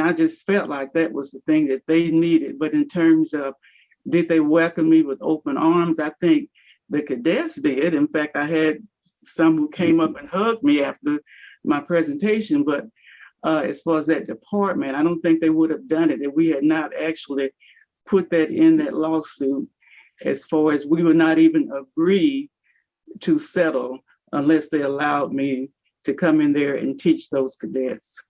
I just felt like that was the thing that they needed. But in terms of, did they welcome me with open arms? I think the cadets did. In fact, I had some who came up and hugged me after my presentation, but as far as that department, I don't think they would have done it if we had not actually put that in that lawsuit, as far as we would not even agree to settle unless they allowed me to come in there and teach those cadets.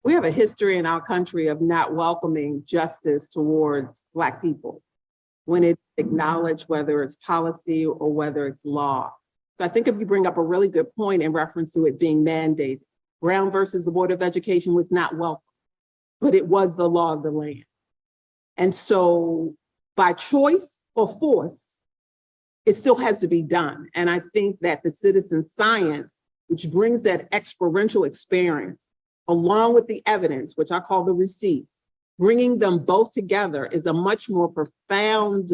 We have a history in our country of not welcoming justice towards Black people when it's acknowledged, whether it's policy or whether it's law. So I think if you bring up a really good point in reference to it being mandated, Brown versus the Board of Education was not welcome, but it was the law of the land. And so by choice or force, it still has to be done. And I think that the citizen science, which brings that experiential experience, along with the evidence, which I call the receipt, bringing them both together is a much more profound,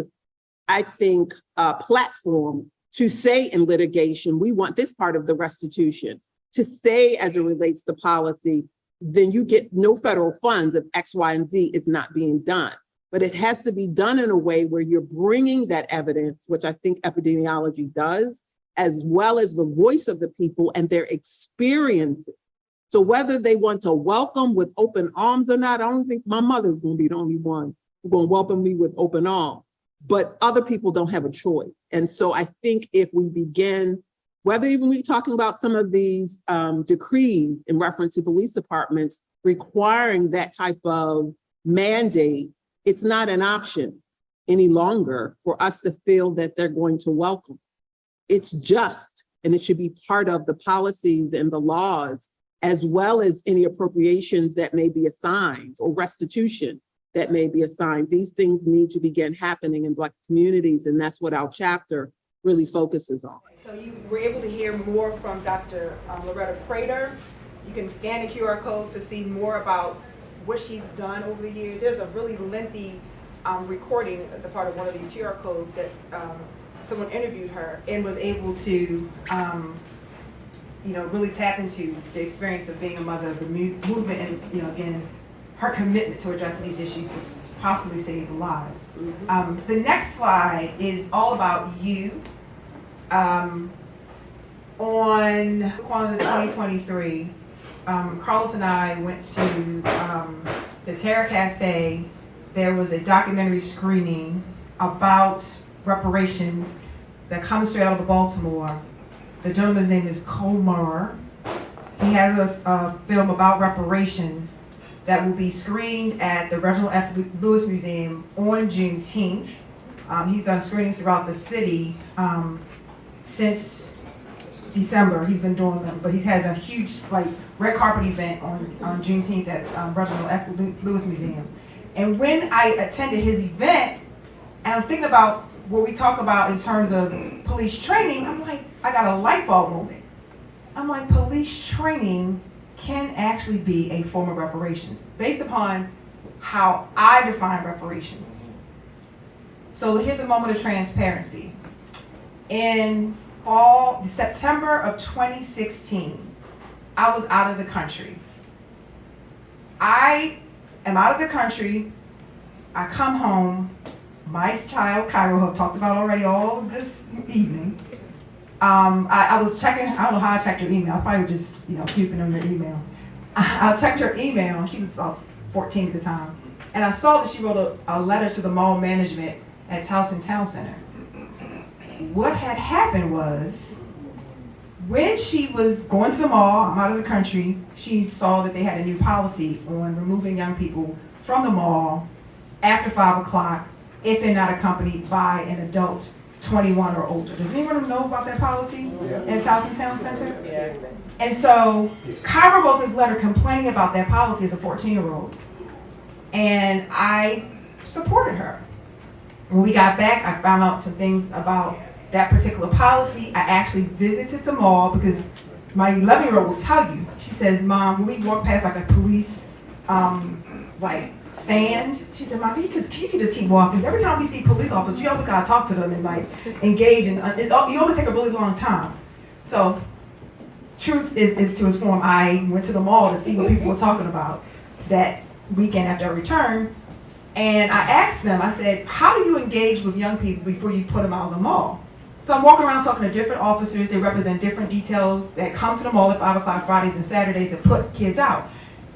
I think, platform to say in litigation, we want this part of the restitution, to say as it relates to policy, then you get no federal funds if X, Y, and Z is not being done. But it has to be done in a way where you're bringing that evidence, which I think epidemiology does, as well as the voice of the people and their experiences. So whether they want to welcome with open arms or not, I don't think my mother's going to be the only one who's going to welcome me with open arms, but other people don't have a choice. And so I think if we begin, whether even we're talking about some of these decrees in reference to police departments requiring that type of mandate, it's not an option any longer for us to feel that they're going to welcome. It's just, and it should be part of the policies and the laws, as well as any appropriations that may be assigned or restitution that may be assigned. These things need to begin happening in Black communities, and that's what our chapter really focuses on. So you were able to hear more from Dr. Loretta Prater. You can scan the QR codes to see more about what she's done over the years. There's a really lengthy recording as a part of one of these QR codes that someone interviewed her and was able to really tap into the experience of being a mother of the movement and, again, her commitment to addressing these issues to possibly save lives. The next slide is all about you. On the 2023, Carlos and I went to the Terra Cafe. There was a documentary screening about reparations that comes straight out of Baltimore. The gentleman's name is Colmar. He has a film about reparations. that will be screened at the Reginald F. Lewis Museum on Juneteenth. He's done screenings throughout the city since December. He's been doing them, but he has a huge red carpet event on Juneteenth at Reginald F. Lewis Museum. And when I attended his event, and I'm thinking about what we talk about in terms of police training, I'm like, I got a light bulb moment. I'm like, police training can actually be a form of reparations based upon how I define reparations. So here's a moment of transparency. In September of 2016, I was out of the country. I am out of the country. I come home. My child, Cairo, who I've talked about already all this evening. I was checking, I don't know how I checked her email. I probably just, snooping on your email. I checked her email. She was about 14 at the time. And I saw that she wrote a letter to the mall management at Towson Town Center. What had happened was, when she was going to the mall, I'm out of the country, she saw that they had a new policy on removing young people from the mall after 5 o'clock if they're not accompanied by an adult 21 or older. Does anyone know about that policy at Towson Town Center? Yeah. And so Kyra wrote this letter complaining about that policy as a 14-year-old. And I supported her. When we got back, I found out some things about that particular policy. I actually visited the mall because my 11-year-old will tell you. She says, Mom, when we walk past a police stand, she said, Mom, you can just keep walking. Because every time we see police officers, you always gotta talk to them and engage, and you always take a really long time. So, truth is to its form. I went to the mall to see what people were talking about that weekend after I returned, and I asked them. I said, how do you engage with young people before you put them out of the mall? So I'm walking around talking to different officers. They represent different details that come to the mall at 5 o'clock Fridays and Saturdays to put kids out.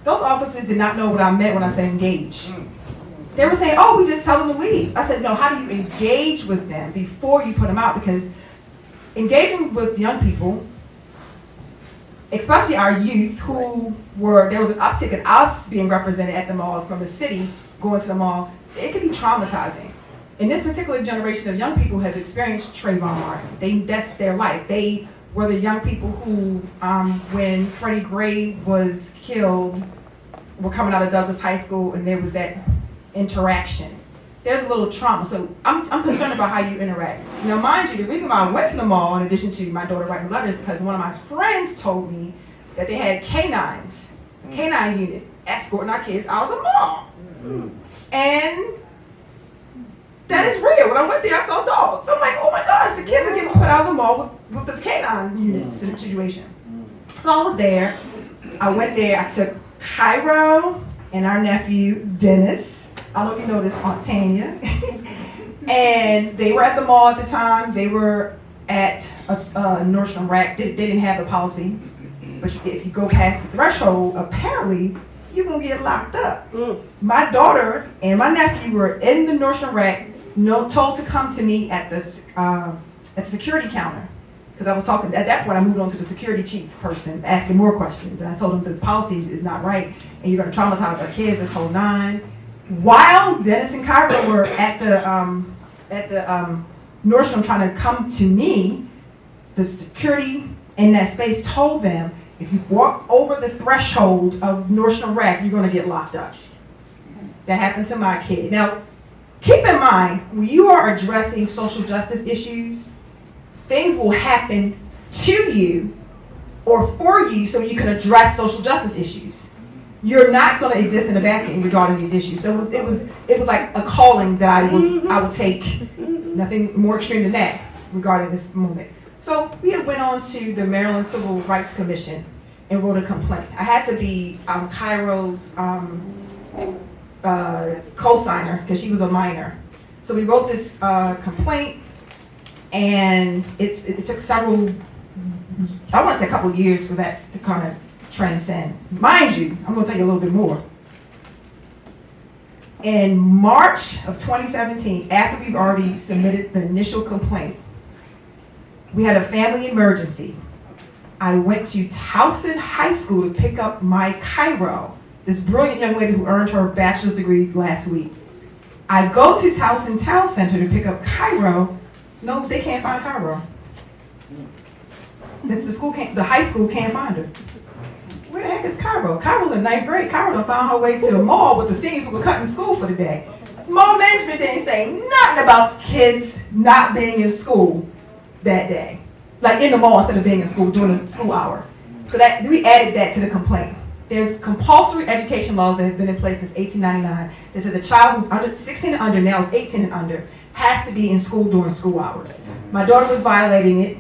Those officers did not know what I meant when I said engage. They were saying, oh, we just tell them to leave. I said, no, how do you engage with them before you put them out? Because engaging with young people, especially our youth there was an uptick in us being represented at the mall from the city, going to the mall, it could be traumatizing. And this particular generation of young people has experienced Trayvon Martin. That's their life. They were the young people who, when Freddie Gray was killed, were coming out of Douglas High School, and there was that interaction. There's a little trauma. So I'm concerned about how you interact. Now, mind you, the reason why I went to the mall, in addition to my daughter writing letters, is because one of my friends told me that they had canines, a canine unit, escorting our kids out of the mall. And that is real. When I went there, I saw dogs. I'm like, oh my gosh, the kids are getting put out of the mall with the canine unit situation. So I was there. I went there. I took Cairo and our nephew, Dennis. I don't know if you know this, Aunt Tanya. And they were at the mall at the time. They were at Nordstrom Rack. They didn't have the policy. But if you go past the threshold, apparently, you're going to get locked up. My daughter and my nephew were in the Nordstrom Rack, told to come to me at the security counter. Because I was talking, at that point I moved on to the security chief person, asking more questions. And I told him the policy is not right, and you're going to traumatize our kids, this whole nine. While Dennis and Kyra were at the Nordstrom trying to come to me, the security in that space told them, if you walk over the threshold of Nordstrom Rack, you're going to get locked up. That happened to my kid. Now, keep in mind, when you are addressing social justice issues, things will happen to you or for you so you can address social justice issues. You're not going to exist in a vacuum regarding these issues. So it was like a calling that I would take. Nothing more extreme than that regarding this moment. So we went on to the Maryland Civil Rights Commission and wrote a complaint. I had to be Cairo's co-signer because she was a minor. So we wrote this complaint, and it took several, I want to say a couple of years for that to kind of transcend. Mind you, I'm going to tell you a little bit more. In March of 2017, after we've already submitted the initial complaint, we had a family emergency. I went to Towson High School to pick up my Cairo this brilliant young lady who earned her bachelor's degree last week. I go to Towson Town Center to pick up Cairo. No, they can't find Cairo. The high school can't find her. Where the heck is Cairo? Cairo's in 9th grade. Cairo done found her way to the mall with the seniors who were cutting school for the day. Mall management didn't say nothing about kids not being in school that day. Like in the mall instead of being in school during the school hour. So that we added that to the complaint. There's compulsory education laws that have been in place since 1899. That says a child who's under 16 and under, now is 18 and under, has to be in school during school hours. My daughter was violating it.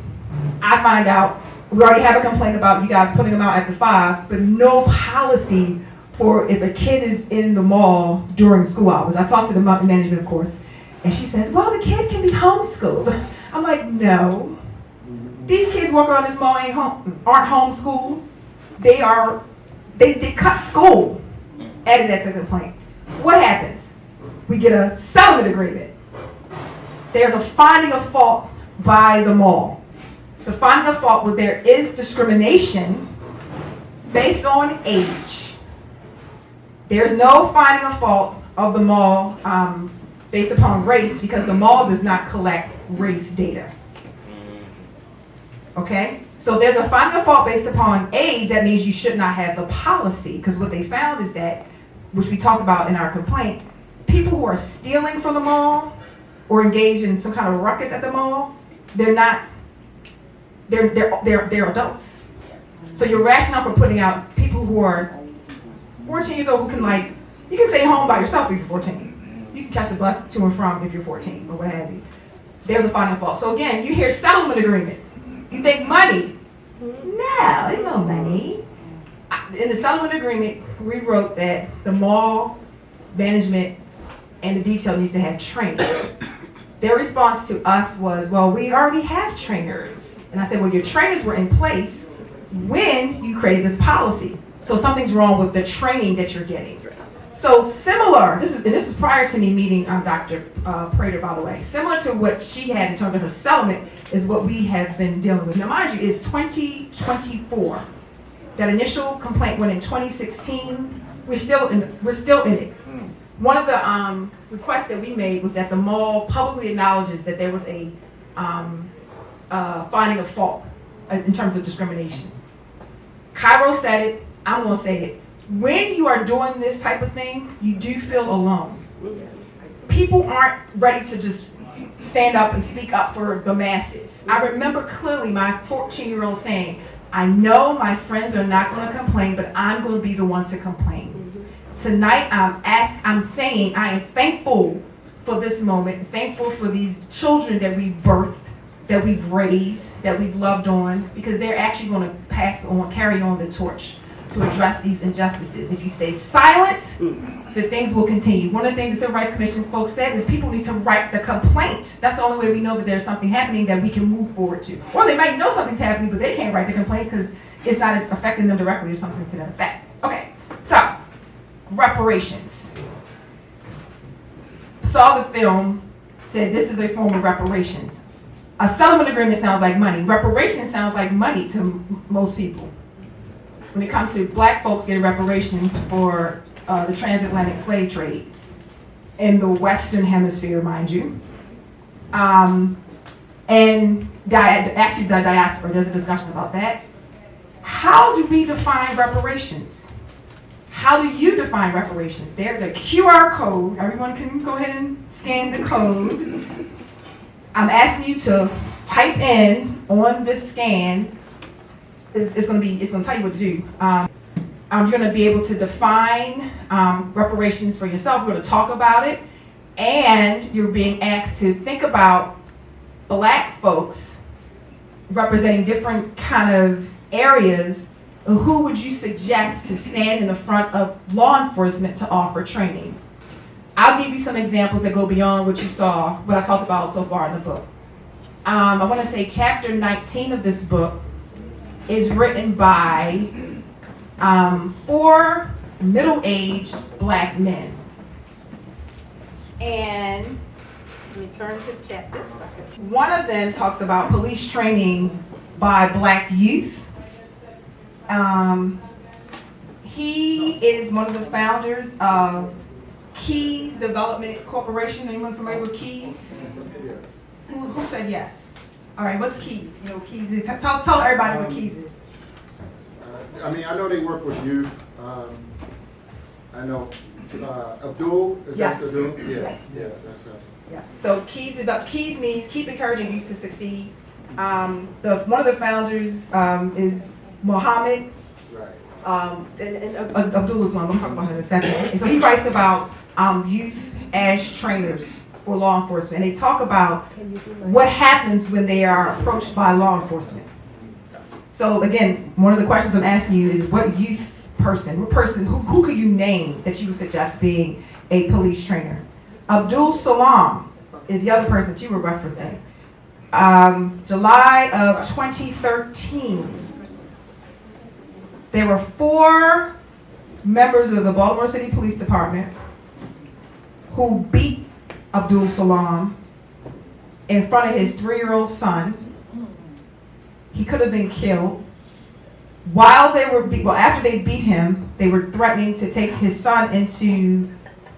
I find out, we already have a complaint about you guys putting them out after 5, but no policy for if a kid is in the mall during school hours. I talked to the management, of course, and she says, well, the kid can be homeschooled. I'm like, no. These kids walking around this mall aren't homeschooled. They cut school. Added that to the complaint. What happens? We get a settlement agreement. There's a finding of fault by the mall. The finding of fault was there is discrimination based on age. There's no finding of fault of the mall based upon race because the mall does not collect race data. Okay? So there's a finding of fault based upon age. That means you should not have the policy, because what they found is that, which we talked about in our complaint, people who are stealing from the mall or engaged in some kind of ruckus at the mall, they're adults. So your rationale for putting out people who are 14 years old who can you can stay home by yourself if you're 14. You can catch the bus to and from if you're 14 or what have you. There's a finding of fault. So again, you hear settlement agreement. You think money? No, there's no money. In the settlement agreement, we wrote that the mall management and the detail needs to have training. Their response to us was, well, we already have trainers. And I said, well, your trainers were in place when you created this policy. So something's wrong with the training that you're getting. So similar, this is prior to me meeting Dr. Prater, by the way. Similar to what she had in terms of her settlement is what we have been dealing with. Now, mind you, it's 2024. That initial complaint went in 2016. We're still in it. One of the requests that we made was that the mall publicly acknowledges that there was a finding of fault in terms of discrimination. Cairo said it. I'm going to say it. When you are doing this type of thing, you do feel alone. People aren't ready to just stand up and speak up for the masses. I remember clearly my 14-year-old saying, I know my friends are not going to complain, but I'm going to be the one to complain. Tonight, I'm saying I am thankful for this moment, thankful for these children that we've birthed, that we've raised, that we've loved on, because they're actually going to carry on the torch to address these injustices. If you stay silent, the things will continue. One of the things the Civil Rights Commission folks said is people need to write the complaint. That's the only way we know that there's something happening that we can move forward to. Or they might know something's happening, but they can't write the complaint because it's not affecting them directly or something to that effect. Okay, so reparations. Saw the film, said this is a form of reparations. A settlement agreement sounds like money. Reparations sounds like money to most people. When it comes to black folks getting reparations for the transatlantic slave trade in the Western Hemisphere, mind you, and actually the diaspora, there's a discussion about that. How do we define reparations? How do you define reparations? There's a QR code. Everyone can go ahead and scan the code. I'm asking you to type in on this scan. It's going to tell you what to do. You're going to be able to define reparations for yourself. We're going to talk about it, and you're being asked to think about black folks representing different kind of areas. Who would you suggest to stand in the front of law enforcement to offer training? I'll give you some examples that go beyond what you saw, what I talked about so far in the book. I want to say chapter 19 of this book is written by 4 middle-aged black men. And let me turn to the chapter. One of them talks about police training by black youth. He He is one of the founders of Keys Development Corporation. Anyone familiar with Keys? Who said yes? All right, what's Keys? You know what Keys is? Tell everybody what Keys is. I mean, I know they work with youth. I know Abdul. Is Yes. that Abdul? Yes. Yeah, that's right. Yes. So Keys means keep encouraging youth to succeed. One of the founders is Mohammed. Right. And Abdul is one. We'll talk about him in a second. And so he writes about youth as trainers for law enforcement. And they talk about what happens when they are approached by law enforcement. So again, one of the questions I'm asking you is what person, who could you name that you would suggest being a police trainer? Abdul Salam is the other person that you were referencing. July of 2013, there were 4 members of the Baltimore City Police Department who beat Abdul Salam in front of his 3-year-old son. He could have been killed. While they were after they beat him, they were threatening to take his son into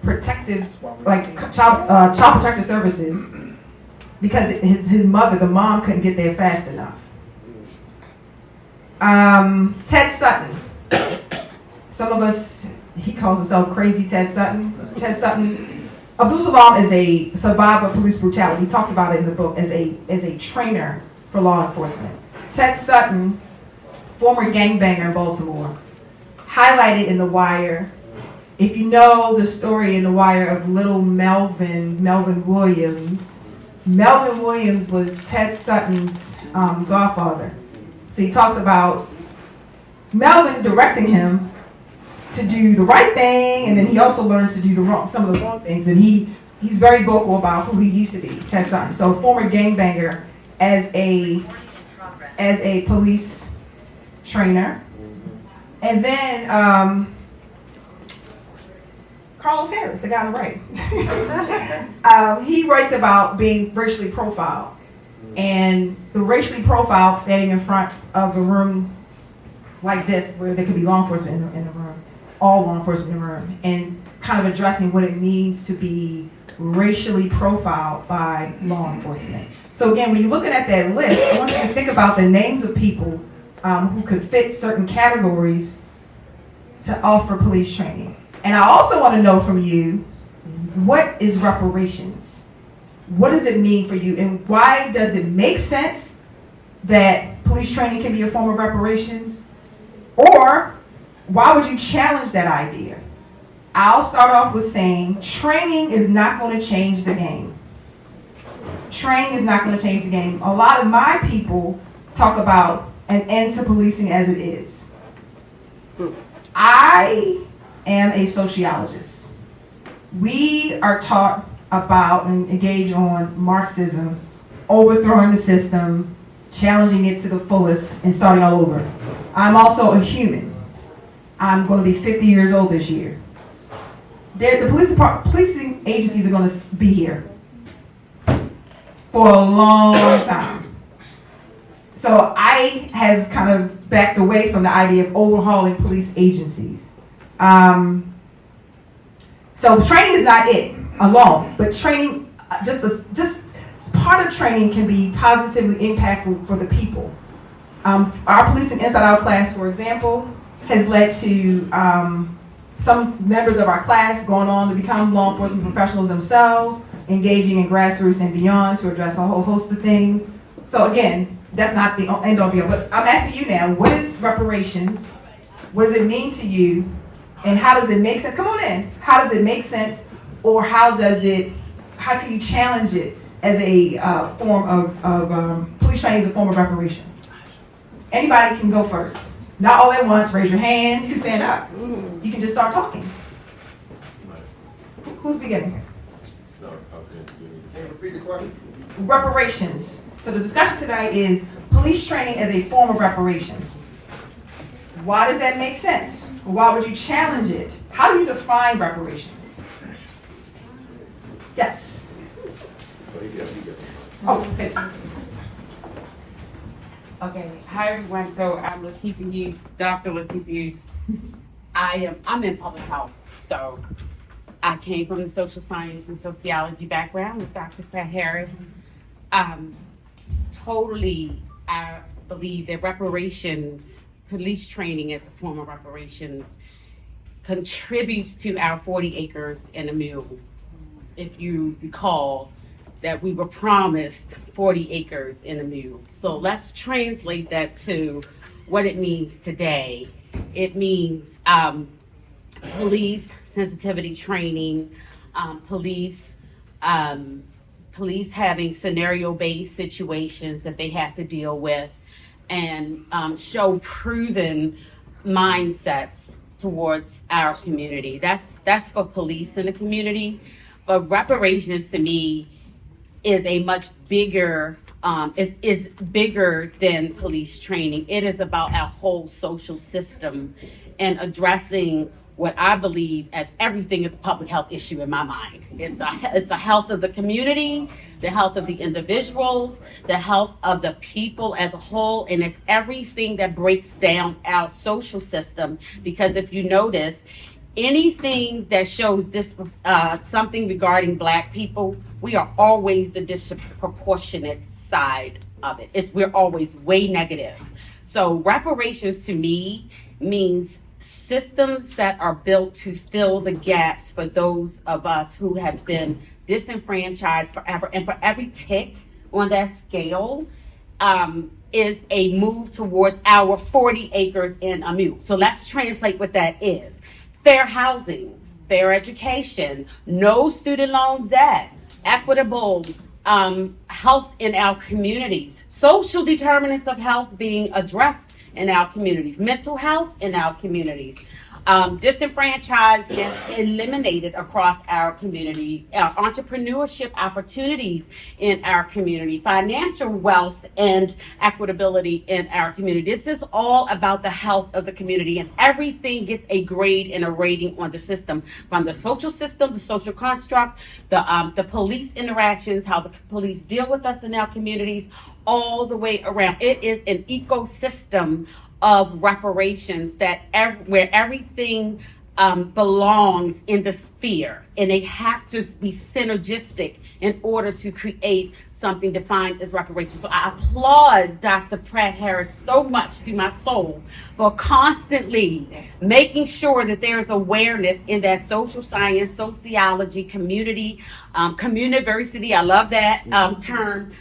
protective, child protective services because his mother, the mom, couldn't get there fast enough. Ted Sutton. Some of us, he calls himself Crazy Ted Sutton. Ted Sutton. Abdul Salam is a survivor of police brutality. He talks about it in the book as a trainer for law enforcement. Ted Sutton, former gangbanger in Baltimore, highlighted in The Wire. If you know the story in The Wire of little Melvin Williams, Melvin Williams was Ted Sutton's godfather. So he talks about Melvin directing him to do the right thing, and then he also learned to do some of the wrong things. And he's very vocal about who he used to be, Ted Sutton. So a former gangbanger as a police trainer. And then Carlos Harris, the guy on the right. He writes about being racially profiled. And the racially profiled standing in front of a room like this, where there could be law enforcement in the room, all law enforcement in the room, and kind of addressing what it means to be racially profiled by law enforcement. So again, when you're looking at that list, I want you to think about the names of people who could fit certain categories to offer police training. And I also want to know from you, what is reparations? What does it mean for you, and why does it make sense that police training can be a form of reparations? Or why would you challenge that idea? I'll start off with saying training is not going to change the game. Training is not going to change the game. A lot of my people talk about an end to policing as it is. I am a sociologist. We are taught about and engage on Marxism, overthrowing the system, challenging it to the fullest, and starting all over. I'm also a human. I'm going to be 50 years old this year. The policing agencies are going to be here for a long time. So I have kind of backed away from the idea of overhauling police agencies. So training is not it alone, but training, just part of training can be positively impactful for the people. Our Policing Inside Out class, for example, has led to some members of our class going on to become law enforcement professionals themselves, engaging in grassroots and beyond to address a whole host of things. So again, that's not the end all be all, but I'm asking you now, what is reparations? What does it mean to you? And how does it make sense? Come on in. How does it make sense? Or how can you challenge it as a form of police training as a form of reparations? Anybody can go first. Not all at once, raise your hand. You can stand up. You can just start talking. Who's beginning? Repeat the question. Reparations. So the discussion tonight is police training as a form of reparations. Why does that make sense? Why would you challenge it? How do you define reparations? Yes. Oh, okay. Okay, hi everyone. So I'm Latifah Hughes, Dr. Latifah Hughes. I'm in public health, so I came from the social science and sociology background with Dr. Pratt-Harris. Totally, I believe that reparations, police training as a form of reparations, contributes to our 40 acres and a mule. If you recall that we were promised 40 acres and a mule. So let's translate that to what it means today. It means police sensitivity training, police having scenario-based situations that they have to deal with, and show proven mindsets towards our community. That's for police in the community, but reparations to me is a much bigger is bigger than police training. It is about our whole social system and addressing what I believe as everything is a public health issue in my mind. It's a health of the community, the health of the individuals, the health of the people as a whole, and it's everything that breaks down our social system. Because if you notice, anything that shows this something regarding Black people, we are always the disproportionate side of it. We're always way negative. So reparations to me means systems that are built to fill the gaps for those of us who have been disenfranchised forever. And for every tick on that scale is a move towards our 40 acres and a mule. So let's translate what that is. Fair housing, fair education, no student loan debt, equitable health in our communities, social determinants of health being addressed in our communities, mental health in our communities, disenfranchisement eliminated across our community, entrepreneurship opportunities in our community, financial wealth and equitability in our community. This is all about the health of the community, and everything gets a grade and a rating on the system, from the social system, the social construct, the police interactions, how the police deal with us in our communities, all the way around. It is an ecosystem of reparations where everything belongs in the sphere, and they have to be synergistic in order to create something defined as reparations. So I applaud Dr. Pratt-Harris so much through my soul for constantly making sure that there's awareness in that social science, sociology, community, communiversity, I love that term,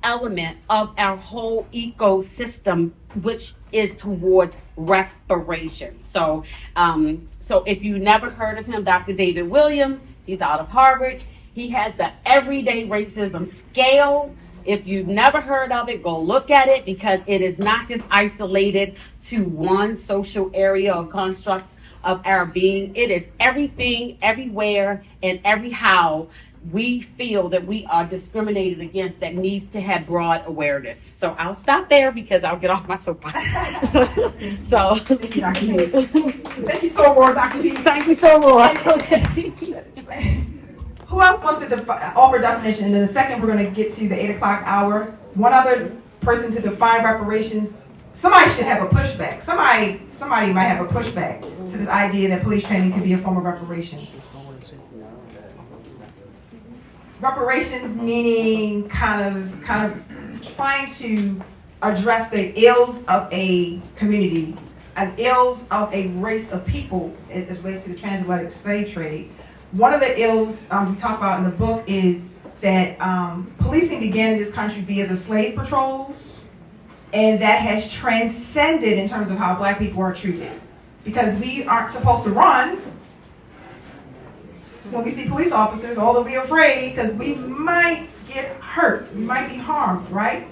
element of our whole ecosystem, which is towards reparations. So if you never heard of him, Dr. David Williams, he's out of Harvard. He has the everyday racism scale. If you've never heard of it, go look at it, because it is not just isolated to one social area or construct of our being. It is everything, everywhere, and every how we feel that we are discriminated against that needs to have broad awareness. So I'll stop there because I'll get off my soapbox. so Thank you, Dr. Heath. Thank you so much, Dr. Heath. Thank you so much. Who else wants to offer definition? And then the second, we're going to get to the 8 o'clock hour. One other person to define reparations. Somebody should have a pushback. Somebody might have a pushback to this idea that police training can be a form of reparations. Reparations meaning kind of trying to address the ills of a community, and ills of a race of people as relates to the transatlantic slave trade. One of the ills we talk about in the book is that policing began in this country via the slave patrols, and that has transcended in terms of how Black people are treated. Because we aren't supposed to run when we see police officers, although we're afraid because we might get hurt, we might be harmed, right?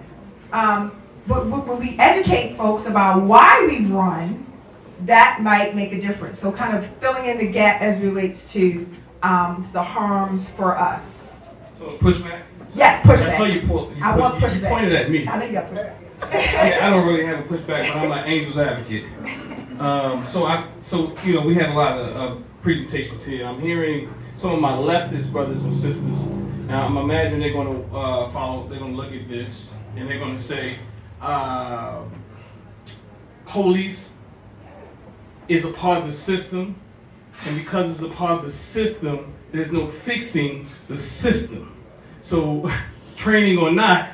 But when we educate folks about why we run, that might make a difference. So kind of filling in the gap as relates to the harms for us. So pushback? Yes, pushback. I saw you you pointed at me. I know you got pushback. I don't really have a pushback, but I'm an angel's advocate. So we had a lot of presentations here. I'm hearing some of my leftist brothers and sisters. Now I'm imagining they're going to follow. They're going to look at this and they're going to say, police is a part of the system, and because it's a part of the system, there's no fixing the system. So, training or not,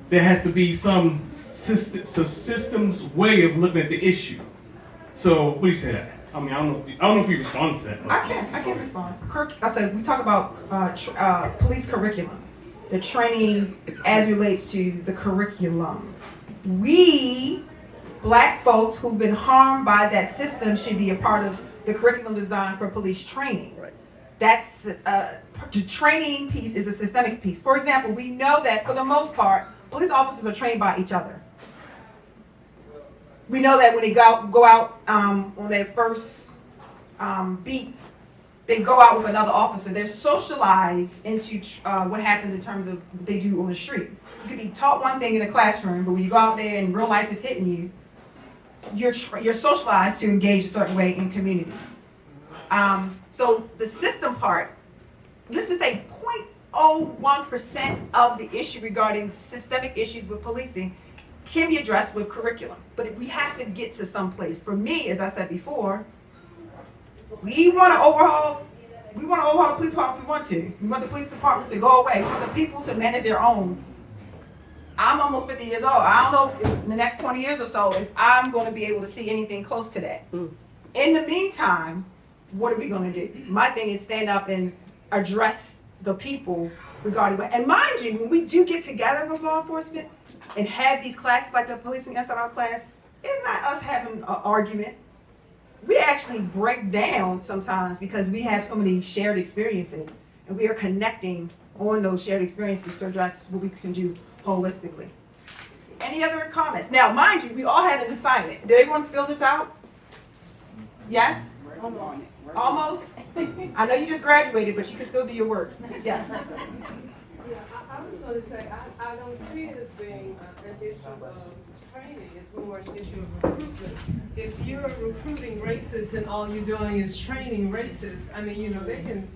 there has to be some system's way of looking at the issue. So, what do you say that? I mean, I don't know if you respond to that. I can't respond. I said we talk about police curriculum, the training as relates to the curriculum. We, black folks who've been harmed by that system, should be a part of the curriculum design for police training. Right. That's the training piece is a systemic piece. For example, we know that for the most part, police officers are trained by each other. We know that when they go out on their first beat, they go out with another officer. They're socialized into what happens in terms of what they do on the street. You could be taught one thing in the classroom, but when you go out there and real life is hitting you, you're socialized to engage a certain way in community. So the system part, let's just say 0.01% of the issue regarding systemic issues with policing can be addressed with curriculum, but we have to get to some place. For me, as I said before, we want to overhaul the police department if we want to. We want the police departments to go away. We want the people to manage their own. I'm almost 50 years old. I don't know if in the next 20 years or so if I'm going to be able to see anything close to that. In the meantime, what are we going to do? My thing is stand up and address the people regarding what. And mind you, when we do get together with law enforcement and have these classes like the policing SRL class, it's not us having an argument. We actually break down sometimes because we have so many shared experiences and we are connecting on those shared experiences to address what we can do holistically. Any other comments? Now, mind you, we all had an assignment. Did everyone fill this out? Yes? Almost? I know you just graduated, but you can still do your work. Yes. Yeah, I was going to say, I don't see it as being an issue of training. It's more an issue of recruitment. If you're recruiting racists and all you're doing is training racists, I mean, they can,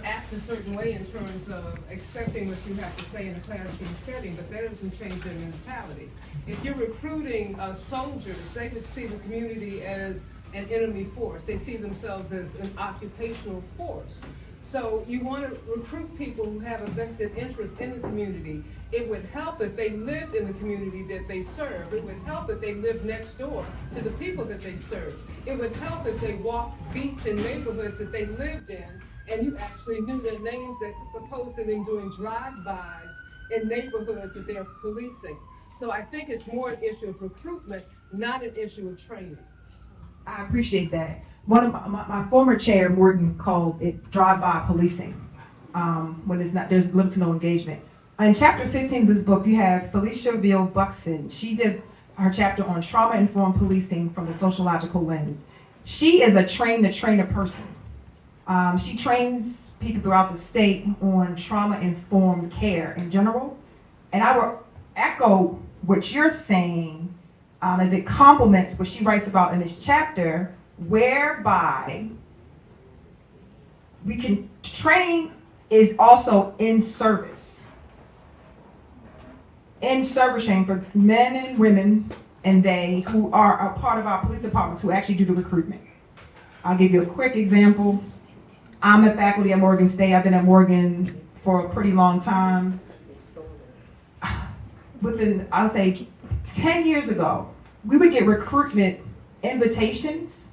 act a certain way in terms of accepting what you have to say in a classroom setting, but that doesn't change their mentality. If you're recruiting soldiers, they would see the community as an enemy force. They see themselves as an occupational force. So you want to recruit people who have a vested interest in the community. It would help if they lived in the community that they serve. It would help if they lived next door to the people that they serve. It would help if they walked beats in neighborhoods that they lived in and you actually knew their names as opposed to them doing drive-bys in neighborhoods that they're policing. So I think it's more an issue of recruitment, not an issue of training. I appreciate that. One of my former chair, Morgan, called it drive-by policing when there's little to no engagement. In chapter 15 of this book, you have Felicia Ville Buxton. She did her chapter on trauma-informed policing from the sociological lens. She is a train-the-trainer person. She trains people throughout the state on trauma-informed care in general. And I will echo what you're saying as it complements what she writes about in this chapter, whereby we can train is also in service training for men and women and they who are a part of our police departments who actually do the recruitment. I'll give you a quick example. I'm a faculty at Morgan State. I've been at Morgan for a pretty long time. Within, I'll say 10 years ago, we would get recruitment invitations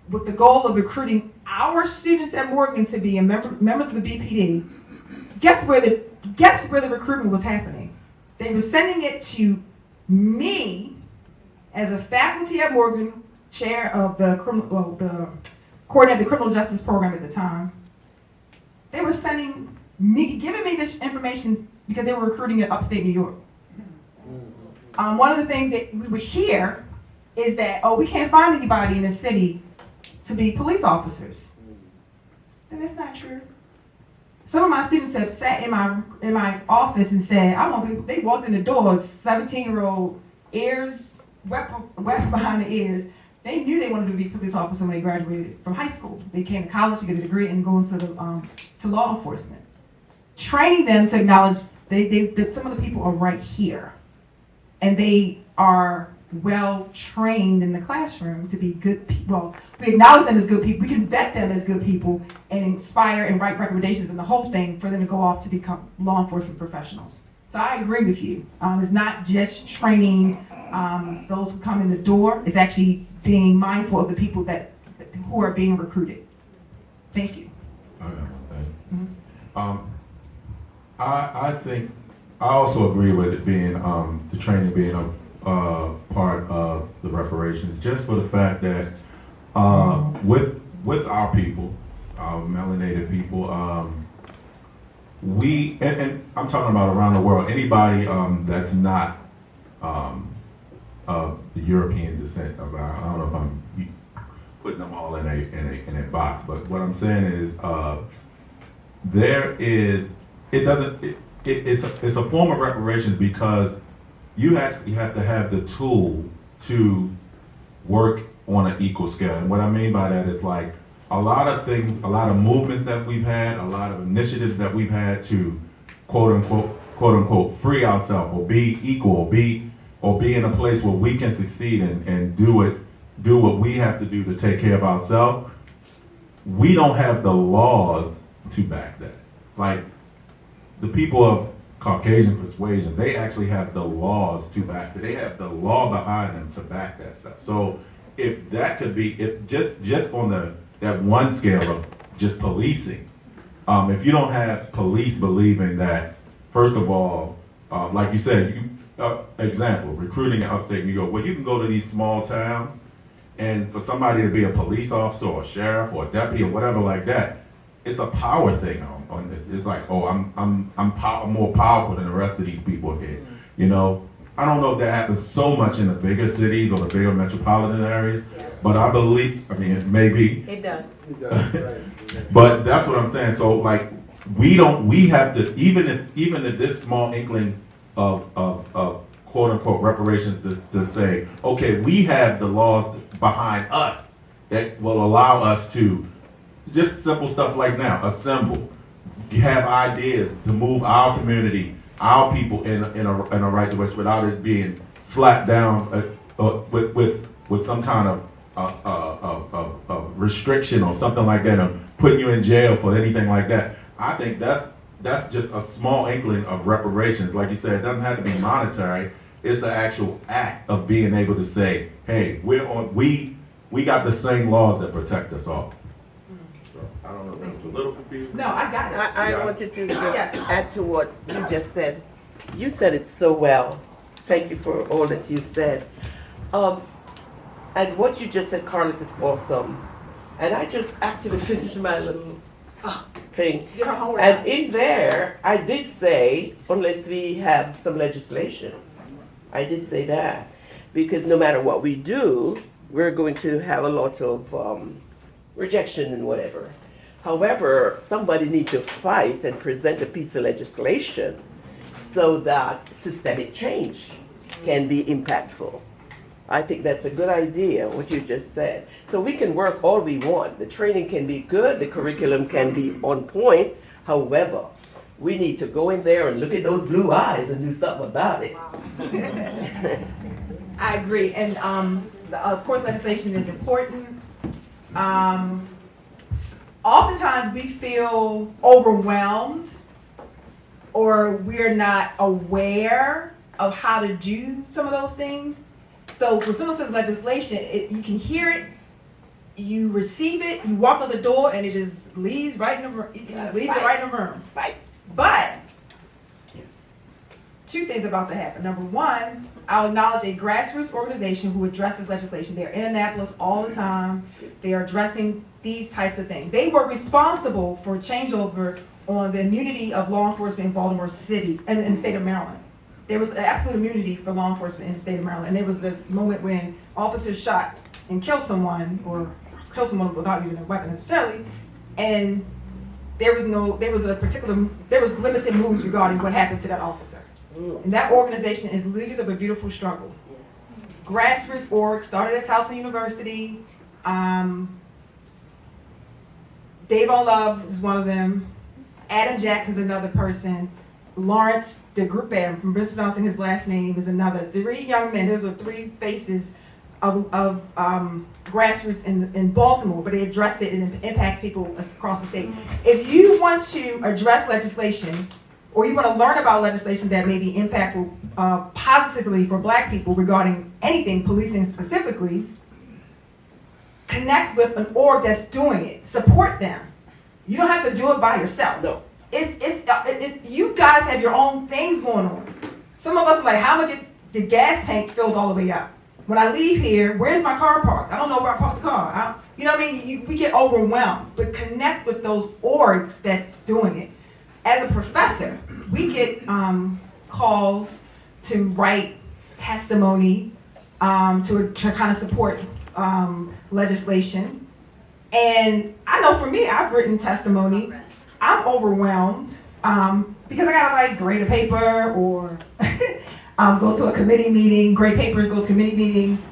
with the goal of recruiting our students at Morgan to be members of the BPD. Guess where the recruitment was happening? They were sending it to me as a faculty at Morgan, chair of the coordinator of the criminal justice program at the time. They were giving me this information because they were recruiting in upstate New York. One of the things that we would hear is that, we can't find anybody in the city to be police officers. And that's not true. Some of my students have sat in my office and said, they walked in the door, 17-year-old ears, wet behind the ears. They knew they wanted to be a police officer when they graduated from high school. They came to college to get a degree and go into to law enforcement. Training them to acknowledge that some of the people are right here. And they are well trained in the classroom to be good people. Well, we acknowledge them as good people. We can vet them as good people and inspire and write recommendations and the whole thing for them to go off to become law enforcement professionals. So I agree with you. It's not just training those who come in the door. It's actually being mindful of the people who are being recruited. Thank you. I think I also agree with it being the training being a part of the reparations, just for the fact that with our people, our melanated people, we and I'm talking about around the world. Anybody that's not of the European descent, I don't know if I'm putting them all in a box, but what I'm saying is it's a form of reparations because you actually have to have the tool to work on an equal scale. And what I mean by that is like a lot of things, a lot of movements that we've had, a lot of initiatives that we've had to quote unquote free ourselves or be equal or be in a place where we can succeed and do what we have to do to take care of ourselves. We don't have the laws to back that. Like the people of Caucasian persuasion, they actually have the laws to back it. They have the law behind them to back that stuff. So if that could be, if just on that one scale of just policing, if you don't have police believing that, first of all, like you said, example, recruiting in upstate New York, well, you can go to these small towns, and for somebody to be a police officer or a sheriff or a deputy or whatever like that, it's a power thing on this. It's like, oh, I'm more powerful than the rest of these people here. You know, I don't know if that happens so much in the bigger cities or the bigger metropolitan areas, but I believe, I mean, it may be. It does. It does, right. But that's what I'm saying. So like, we have to, even if this small inkling of quote unquote reparations to say, okay, we have the laws behind us that will allow us to just simple stuff like now, assemble, have ideas to move our community, our people in a right direction without it being slapped down with some kind of restriction or something like that, or putting you in jail for anything like that. I think that's just a small inkling of reparations. Like you said, it doesn't have to be monetary. It's the actual act of being able to say, hey, we got the same laws that protect us all. I don't know if that was a little confused. No, I got it. I wanted to just Yes. add to what you just said. You said it so well. Thank you for all that you've said. And what you just said, Carlos, is awesome. And I just actually finished my little thing. She did her homework. And in there, I did say, unless we have some legislation, I did say that. Because no matter what we do, we're going to have a lot of rejection and whatever. However, somebody needs to fight and present a piece of legislation so that systemic change can be impactful. I think that's a good idea, what you just said. So we can work all we want. The training can be good, the curriculum can be on point. However, we need to go in there and look at those blue eyes and do something about it. I agree, and of course legislation is important. Oftentimes we feel overwhelmed or we're not aware of how to do some of those things. So when someone says legislation, you can hear it, you receive it, you walk out the door, and it just leaves right in the room. You just leave it right in the room. Fight. But two things about to happen. Number one, I'll acknowledge a grassroots organization who addresses legislation. They're in Annapolis all the time. They are addressing these types of things. They were responsible for changeover on the immunity of law enforcement in Baltimore City and in the state of Maryland. There was absolute immunity for law enforcement in the state of Maryland. And there was this moment when officers shot and killed someone, or killed someone without using a weapon necessarily, and there was limited moves regarding what happened to that officer. And that organization is Leaders of a Beautiful Struggle. Grassroots org, started at Towson University. Dave On Love is one of them. Adam Jackson's another person. Lawrence DeGruppe, I'm mispronouncing his last name, is another. 3 young men, those are 3 faces of grassroots in Baltimore, but they address it and it impacts people across the state. If you want to address legislation, or you want to learn about legislation that may be impactful positively for Black people regarding anything, policing specifically, connect with an org that's doing it. Support them. You don't have to do it by yourself. No. You guys have your own things going on. Some of us are like, how am I get the gas tank filled all the way up? When I leave here, where's my car parked? I don't know where I parked the car. You know what I mean? We get overwhelmed, but connect with those orgs that's doing it. As a professor, we get calls to write testimony to kind of support legislation. And I know for me, I've written testimony. I'm overwhelmed because I gotta like grade a paper or go to a committee meeting, grade papers, go to committee meetings,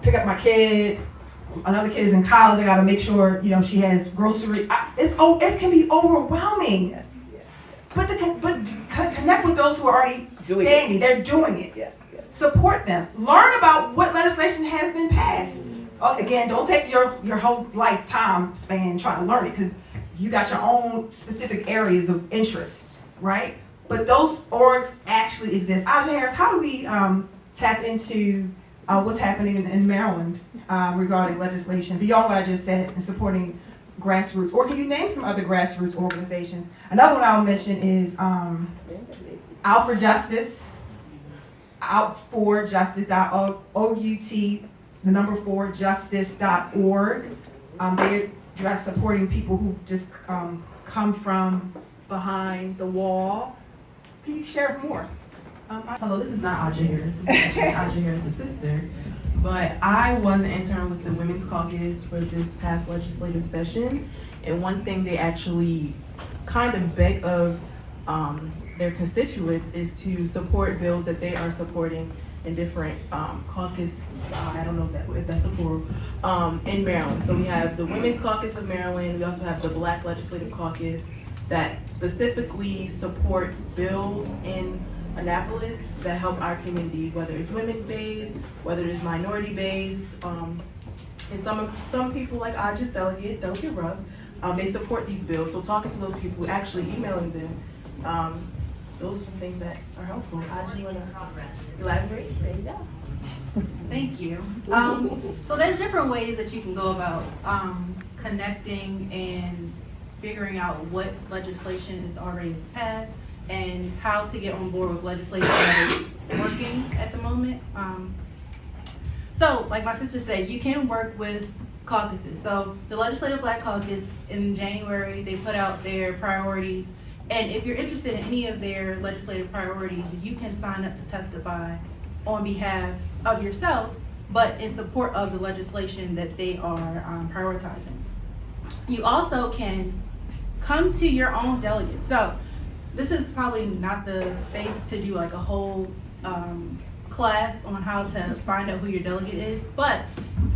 pick up my kid. Another kid is in college. I gotta make sure she has grocery. It can be overwhelming. Yes. But connect with those who are already standing. They're doing it. Yes. Support them. Learn about what legislation has been passed. Again, don't take your whole lifetime span trying to learn it because you got your own specific areas of interest, right? But those orgs actually exist. Aja Harris, how do we tap into what's happening in Maryland regarding legislation beyond what I just said and supporting grassroots? Or can you name some other grassroots organizations? Another one I'll mention is Out for Justice, outforjustice.justice.org. They're just supporting people who just come from behind the wall. Can you share more? Hello, this is not Aja Harris. This is actually Aja Harris' sister. But I was an intern with the Women's Caucus for this past legislative session. And one thing they actually kind of beg of their constituents is to support bills that they are supporting in different caucus, I don't know if that's the plural, in Maryland. So we have the Women's Caucus of Maryland. We also have the Black Legislative Caucus that specifically support bills in Annapolis that help our community, whether it's women-based, whether it's minority-based. And some people like Aja's delegate Ruff, they support these bills. So talking to those people, actually emailing them, those are some things that are helpful. Aja, you want to elaborate? There you go. Thank you. So there's different ways that you can go about connecting and figuring out what legislation is already passed and how to get on board with legislation that is working at the moment. So like my sister said, you can work with caucuses. So the Legislative Black Caucus in January, they put out their priorities. And if you're interested in any of their legislative priorities, you can sign up to testify on behalf of yourself, but in support of the legislation that they are prioritizing. You also can come to your own delegate. So this is probably not the space to do like a whole class on how to find out who your delegate is, but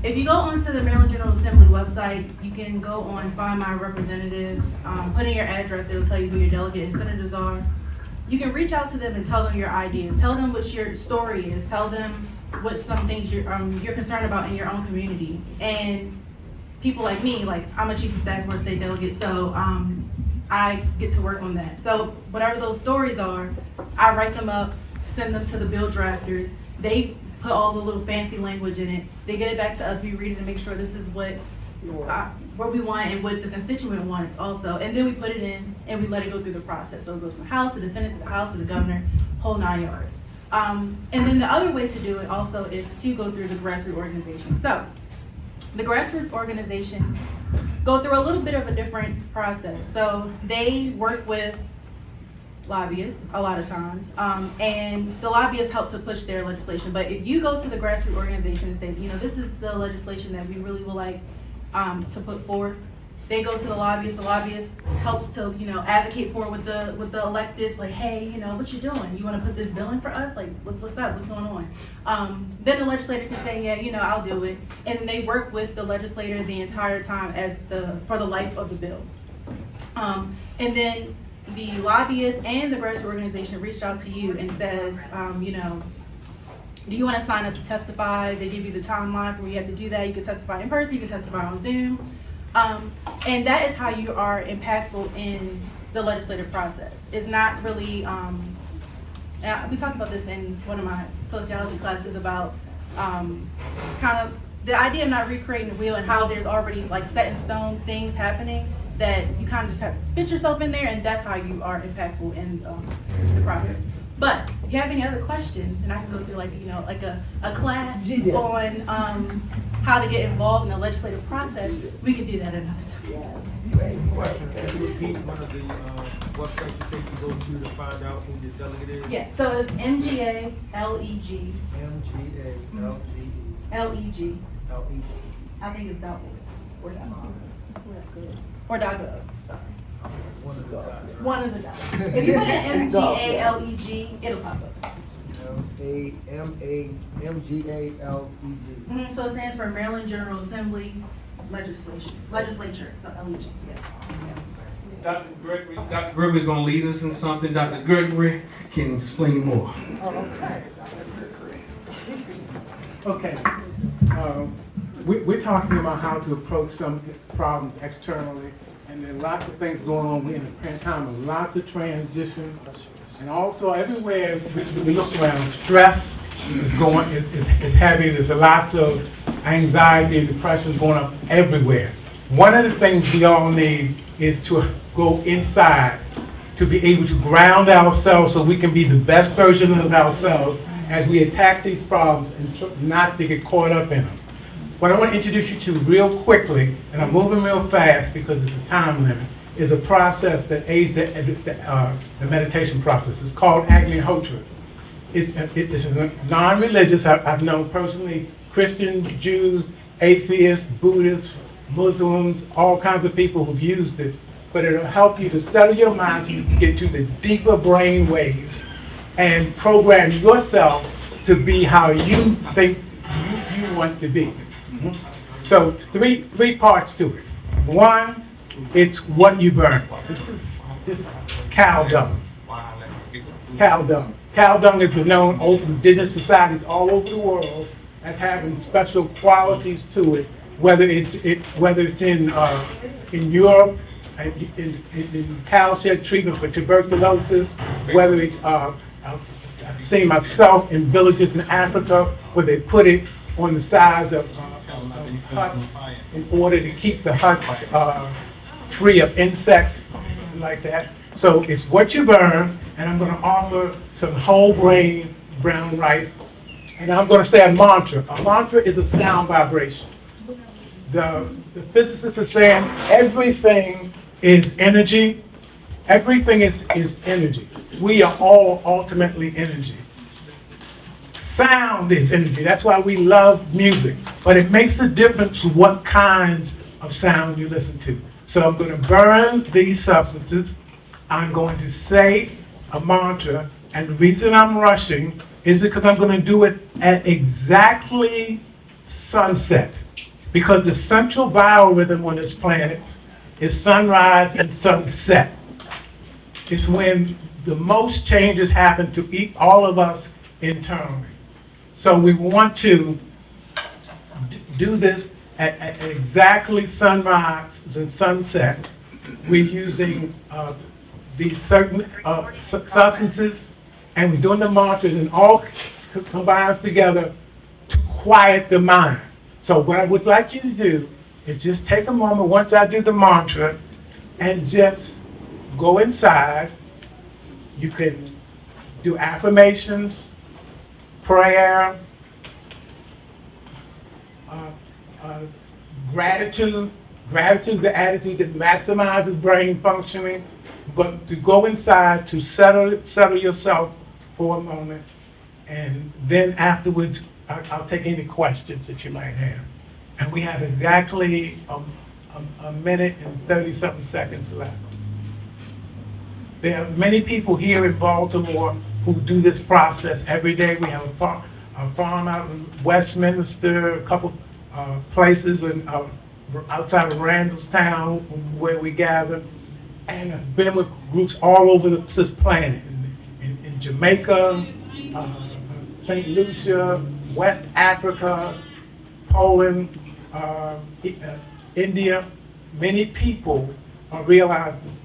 if you go onto the Maryland General Assembly website, you can go on Find My Representatives, put in your address, it'll tell you who your delegate and senators are. You can reach out to them and tell them your ideas, tell them what your story is, tell them what some things you're concerned about in your own community. And people like me, like I'm a chief of staff for a state delegate, so I get to work on that. So whatever those stories are, I write them up, send them to the bill drafters. They put all the little fancy language in it. They get it back to us. We read it and make sure this is what we want and what the constituent wants also. And then we put it in and we let it go through the process. So it goes from the House to the Senate to the House to the governor, whole 9 yards. And then the other way to do it also is to go through the grassroots organization. So the grassroots organizations go through a little bit of a different process. So they work with lobbyists a lot of times, and the lobbyists help to push their legislation. But if you go to the grassroots organization and say, this is the legislation that we really would like to put forward, they go to the lobbyist helps to advocate for it with the electeds, like, hey, what you doing? You want to put this bill in for us? Like, what's up? What's going on? Then the legislator can say, yeah, I'll do it, and they work with the legislator the entire time for the life of the bill. And then the lobbyist and the grassroots organization reached out to you and says, do you want to sign up to testify? They give you the timeline for where you have to do that. You can testify in person, you can testify on Zoom. And that is how you are impactful in the legislative process. It's not really, and we talked about this in one of my sociology classes about kind of the idea of not recreating the wheel and how there's already like set in stone things happening that you kind of just have to fit yourself in there, and that's how you are impactful in the process. But if you have any other questions, and I can go through like a class on how to get involved in the legislative process, we can do that another time. Question, can you repeat one of the websites you say you go to find out who your delegate is? Yeah, so it's MGA LEG. MGA LGE. LEG. LEG. I think it's .org or .com or .gov. Sorry. One of the dots. One of the dots. If you put in MGALEG, it'll pop up. MGALEG. So it stands for Maryland General Assembly Legislature. So LEG. Yeah. Dr. Gregory's going to lead us in something. Dr. Gregory can explain more. Okay. We're talking about how to approach some problems externally, and there are lots of things going on. We're in a time of lots of transition, and also everywhere we look around, stress is heavy. There's a lot of anxiety, depression going up everywhere. One of the things we all need is to go inside, to be able to ground ourselves so we can be the best version of ourselves as we attack these problems and not to get caught up in them. What I want to introduce you to real quickly, and I'm moving real fast because it's a time limit, is a process that aids the meditation process. It's called Agnihotra. It's non-religious. I've known personally Christians, Jews, atheists, Buddhists, Muslims, all kinds of people who've used it, but it'll help you to settle your mind so you can get to the deeper brain waves and program yourself to be how you think you want to be. So three parts to it. One, it's what you burn. This is just cow dung. Cow dung. Cow dung has been known over indigenous societies all over the world as having special qualities to it. Whether it's in Europe, in cowshed treatment for tuberculosis, whether it's I've seen myself in villages in Africa where they put it on the sides of huts in order to keep the huts free of insects like that. So it's what you burn, and I'm going to offer some whole grain brown rice, and I'm going to say a mantra. A mantra is a sound vibration. The physicists are saying everything is energy. Everything is energy. We are all ultimately energy. Sound is energy. That's why we love music. But it makes a difference what kinds of sound you listen to. So I'm going to burn these substances. I'm going to say a mantra. And the reason I'm rushing is because I'm going to do it at exactly sunset. Because the central biorhythm on this planet is sunrise and sunset. It's when the most changes happen to all of us internally. So we want to do this at exactly sunrise and sunset. We're using these certain substances, and we're doing the mantras, and all combines together to quiet the mind. So what I would like you to do is just take a moment once I do the mantra and just go inside. You can do affirmations, prayer, gratitude. Gratitude is the attitude that maximizes brain functioning. But to go inside, to settle yourself for a moment, and then afterwards, I'll take any questions that you might have. And we have exactly a minute and 30-something seconds left. There are many people here in Baltimore who do this process every day. We have a farm out in Westminster, a couple places outside of Randallstown where we gather. and I've been with groups all over this planet, in Jamaica, St. Lucia, West Africa, Poland, India. Many people are realizing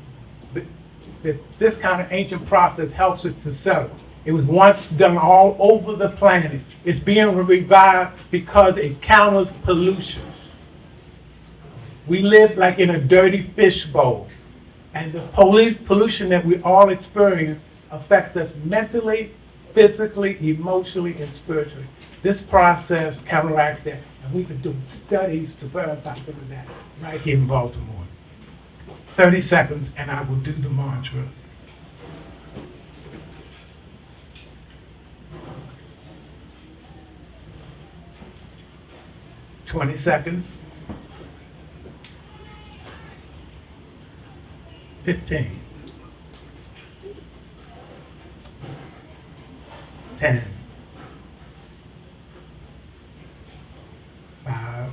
that this kind of ancient process helps us to settle. It was once done all over the planet. It's being revived because it counters pollution. We live like in a dirty fishbowl, and the pollution that we all experience affects us mentally, physically, emotionally, and spiritually. This process counteracts that, and we've been doing studies to verify some of that right here in Baltimore. 30 seconds, and I will do the mantra. $20 seconds. 15. 10. 5.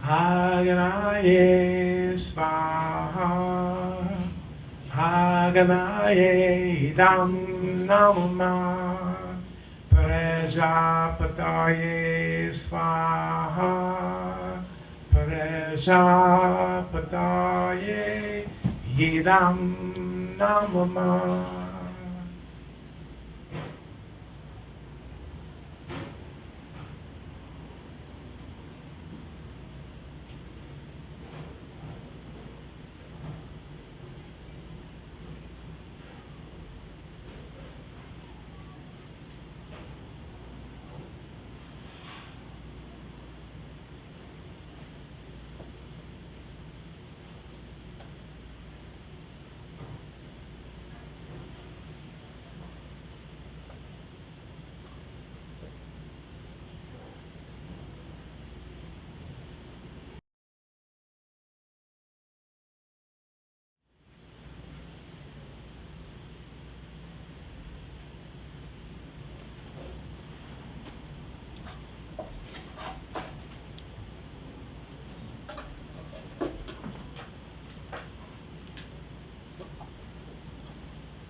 Aganaye Svaha. Aganaye Dam Namama. Prajapataye Svaha. Prajapataye Yidam Namama.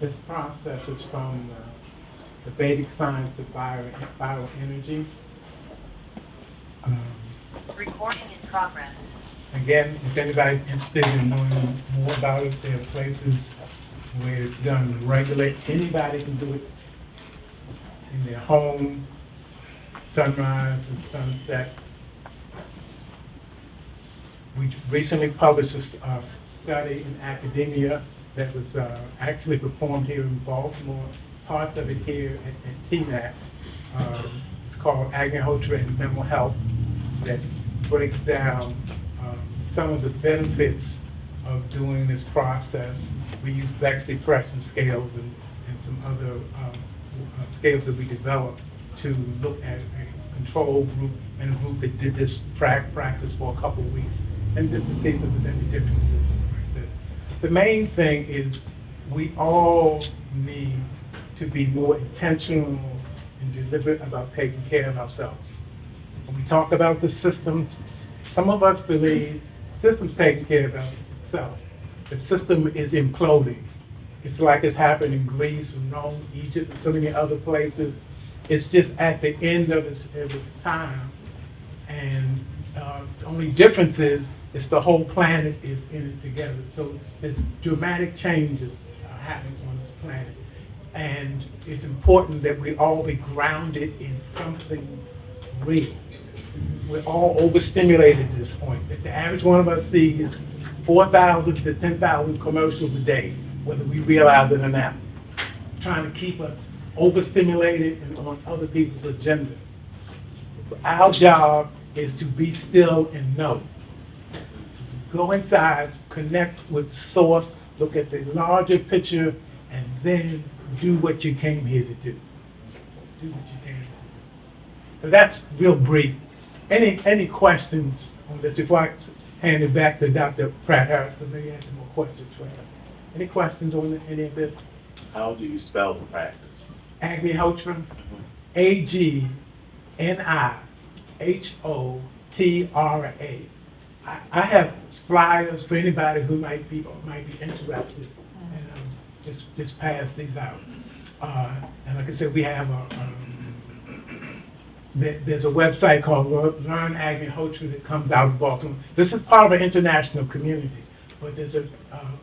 This process is from the Vedic science of bioenergy. Recording in progress. Again, if anybody's interested in knowing more about it, there are places where it's done to regulate. Anybody can do it in their home, sunrise and sunset. We recently published a study in academia that was actually performed here in Baltimore, parts of it here at TNAC. It's called Agriculture and Mental Health, that breaks down some of the benefits of doing this process. We use Beck's depression scales and some other scales that we developed to look at a control group and a group that did this practice for a couple of weeks, and just to see if there was any differences. The main thing is we all need to be more intentional and deliberate about taking care of ourselves. When we talk about the systems, some of us believe the system's taking care of itself. The system is imploding. It's like it's happened in Greece, Rome, Egypt, and so many other places. It's just at the end of its time. And the only difference is it's the whole planet is in it together. So there's dramatic changes happening on this planet. And it's important that we all be grounded in something real. We're all overstimulated at this point. The average one of us sees 4,000 to 10,000 commercials a day, whether we realize it or not, trying to keep us overstimulated and on other people's agenda. Our job is to be still and know. Go inside, connect with the source, look at the larger picture, and then do what you came here to do. Do what you came here to do. So that's real brief. Any questions on this before I hand it back to Dr. Pratt-Harris, because maybe I have some more questions for her. Any questions on any of this? How do you spell the practice? Agnihotra, Agnihotra. I have flyers for anybody who might be interested, and just pass these out. And like I said, we have there's a website called Learn Agriculture that comes out of Baltimore. This is part of an international community, but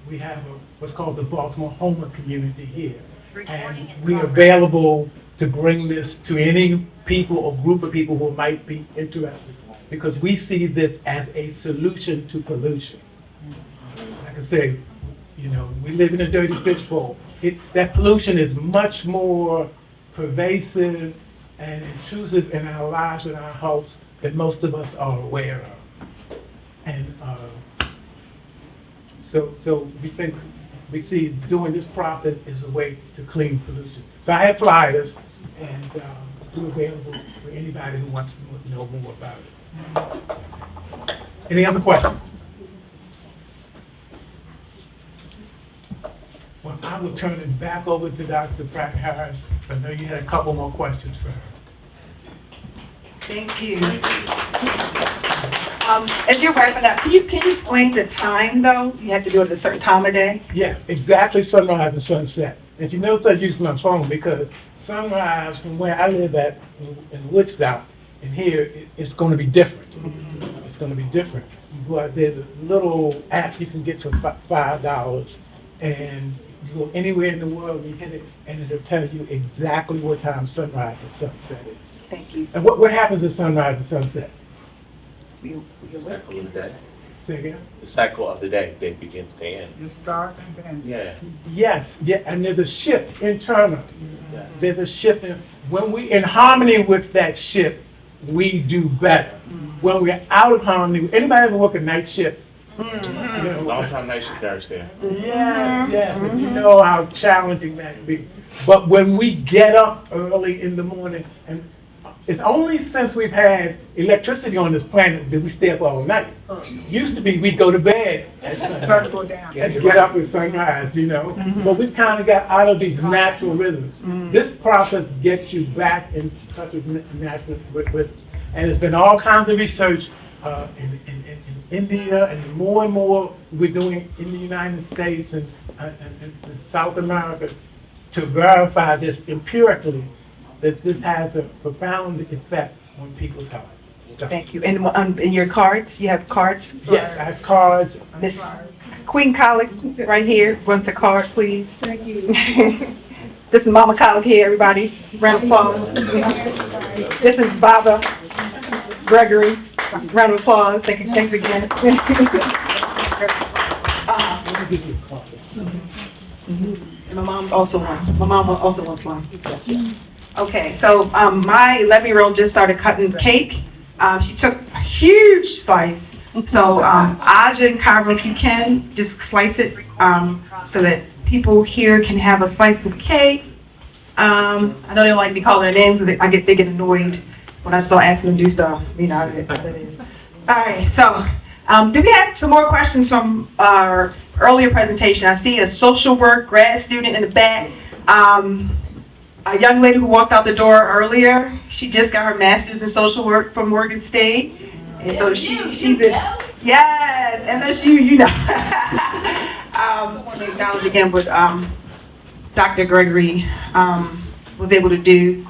we have what's called the Baltimore Homer community here. And we're available to bring this to any people or group of people who might be interested, because we see this as a solution to pollution. Like I say, we live in a dirty fishbowl. That pollution is much more pervasive and intrusive in our lives and our health that most of us are aware of. And so we see doing this process is a way to clean pollution. So I have flyers, and they're available for anybody who wants to know more about it. Any other questions? Well, I will turn it back over to Dr. Pratt-Harris. I know you had a couple more questions for her. Thank you. As you're wrapping up, can you explain the time though? You have to do it at a certain time of day? Yeah, exactly sunrise and sunset. And you notice I use my phone because sunrise from where I live at in Woodstock and here, it's going to be different. It's going to be different. But there's a little app you can get for $5, and you go anywhere in the world, you hit it, and it'll tell you exactly what time sunrise and sunset is. Thank you. And what happens at sunrise and sunset? The cycle of the day. Say again? The cycle of the day. Day begins to end. You start and then. Yeah. Yes, yeah, and there's a shift internally. Yeah. There's a shift when we in harmony with that shift, we do better. When we're out of harmony, anybody ever work a night shift? Long time night shift nurse there. Yes, and you know how challenging that can be. But when we get up early in the morning, and it's only since we've had electricity on this planet that we stay up all night. Used to be we'd go to bed and Go down. get up at sunrise, But we've kind of got out of these natural rhythms. This process gets you back in touch with natural rhythms. And there's been all kinds of research in India, and more we're doing in the United States and South America to verify this empirically, that this has a profound effect on people's health. Thank you. And in your cards, you have cards? Yes, I have cards. Miss Queen Colic right here wants a card, please. Thank you. This is Mama Colic here, everybody. Round of applause. This is Baba Gregory. Round of applause. Thanks again. And my mom also wants one. Okay, so my 11-year-old just started cutting cake. She took a huge slice. So Aja and Kyra, if you can, just slice it so that people here can have a slice of cake. I know they don't like me calling their names, they get annoyed when I start asking them to do stuff. You know how that is. All right, so do we have some more questions from our earlier presentation? I see a social work grad student in the back. A young lady who walked out the door earlier, she just got her master's in social work from Morgan State. And so she's in, yes, MSU, I want to acknowledge again what Dr. Gregory was able to do.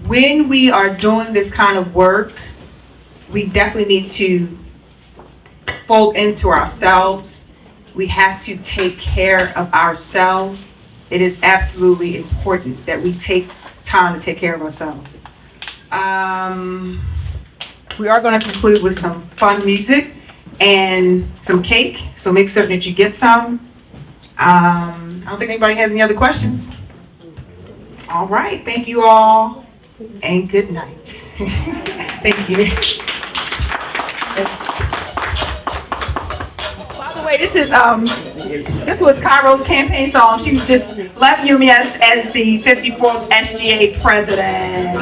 When we are doing this kind of work, we definitely need to fold into ourselves. We have to take care of ourselves. It is absolutely important that we take time to take care of ourselves. We are going to conclude with some fun music and some cake, so make certain that you get some. I don't think anybody has any other questions. All right, thank you all, and good night. Thank you. By the way, this was Cairo's campaign song. She was just left UMS as the 54th SGA president.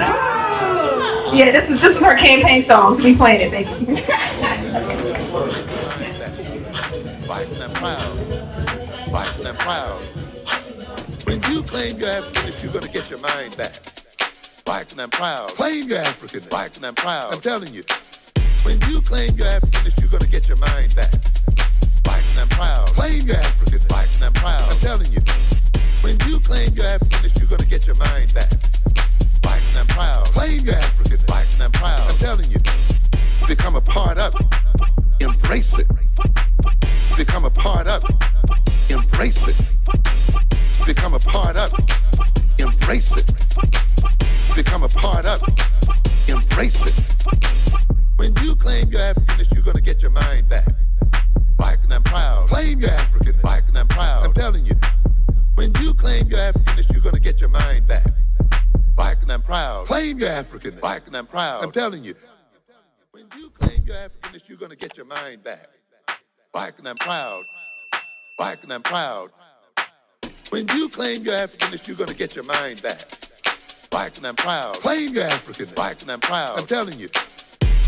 Yeah, this is her campaign song. So we playing it. Thank you. Fighting and proud. Fighting and proud. When you claim your Africanness, you're going to get your mind back. Fighting and proud. Claim your Africanness. Fighting and proud. I'm telling you. When you claim your Africanness, you're gonna get your mind back. Black and I'm proud. Claim your Africanness. Black and I'm proud. I'm telling you. When you claim your Africanness, you're gonna get your mind back. Black and I'm proud. Claim your Africanness. Black and I'm proud. I'm telling you. Become a part of it. Embrace it. Become a part of it. Embrace it. Become a part of it. Embrace it. Become a part of it. Embrace it. When you claim your Africanness, you're gonna get your mind back. Black and I'm proud. Claim your Africanness. Black and I'm proud. I'm telling you. When you claim your Africanness, you're gonna get your mind back. Black and I'm proud. Claim your Africanness. Black and I'm proud. I'm telling you. When you claim your Africanness, you're gonna get your mind back. Black and I'm proud. Black and I'm proud. When you claim your Africanness, you're gonna get your mind back. Black and I'm proud. Claim your Africanness. Black and I'm proud. I'm telling you.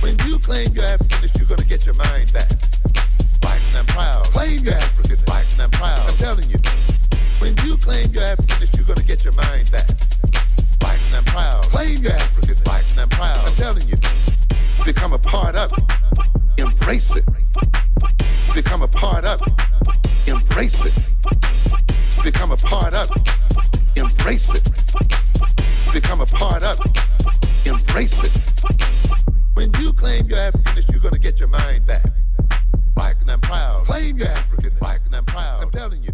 When you claim your Africanness, you're gonna get your mind back. Black and I'm proud. Claim your Africanness. Black and I'm proud. I'm telling you. When you claim your Africanness, you're gonna get your mind back. Black and I'm proud. Claim your Africanness. Black and I'm proud. I'm telling you. Become a part of it. Embrace it. Become a part of it. Embrace it. Become a part of it. Embrace it. Become a part of it. Embrace it. When you claim your Africanness, you're gonna get your mind back. Black and I'm proud. Claim your Africanness. Black and I'm proud. I'm telling you.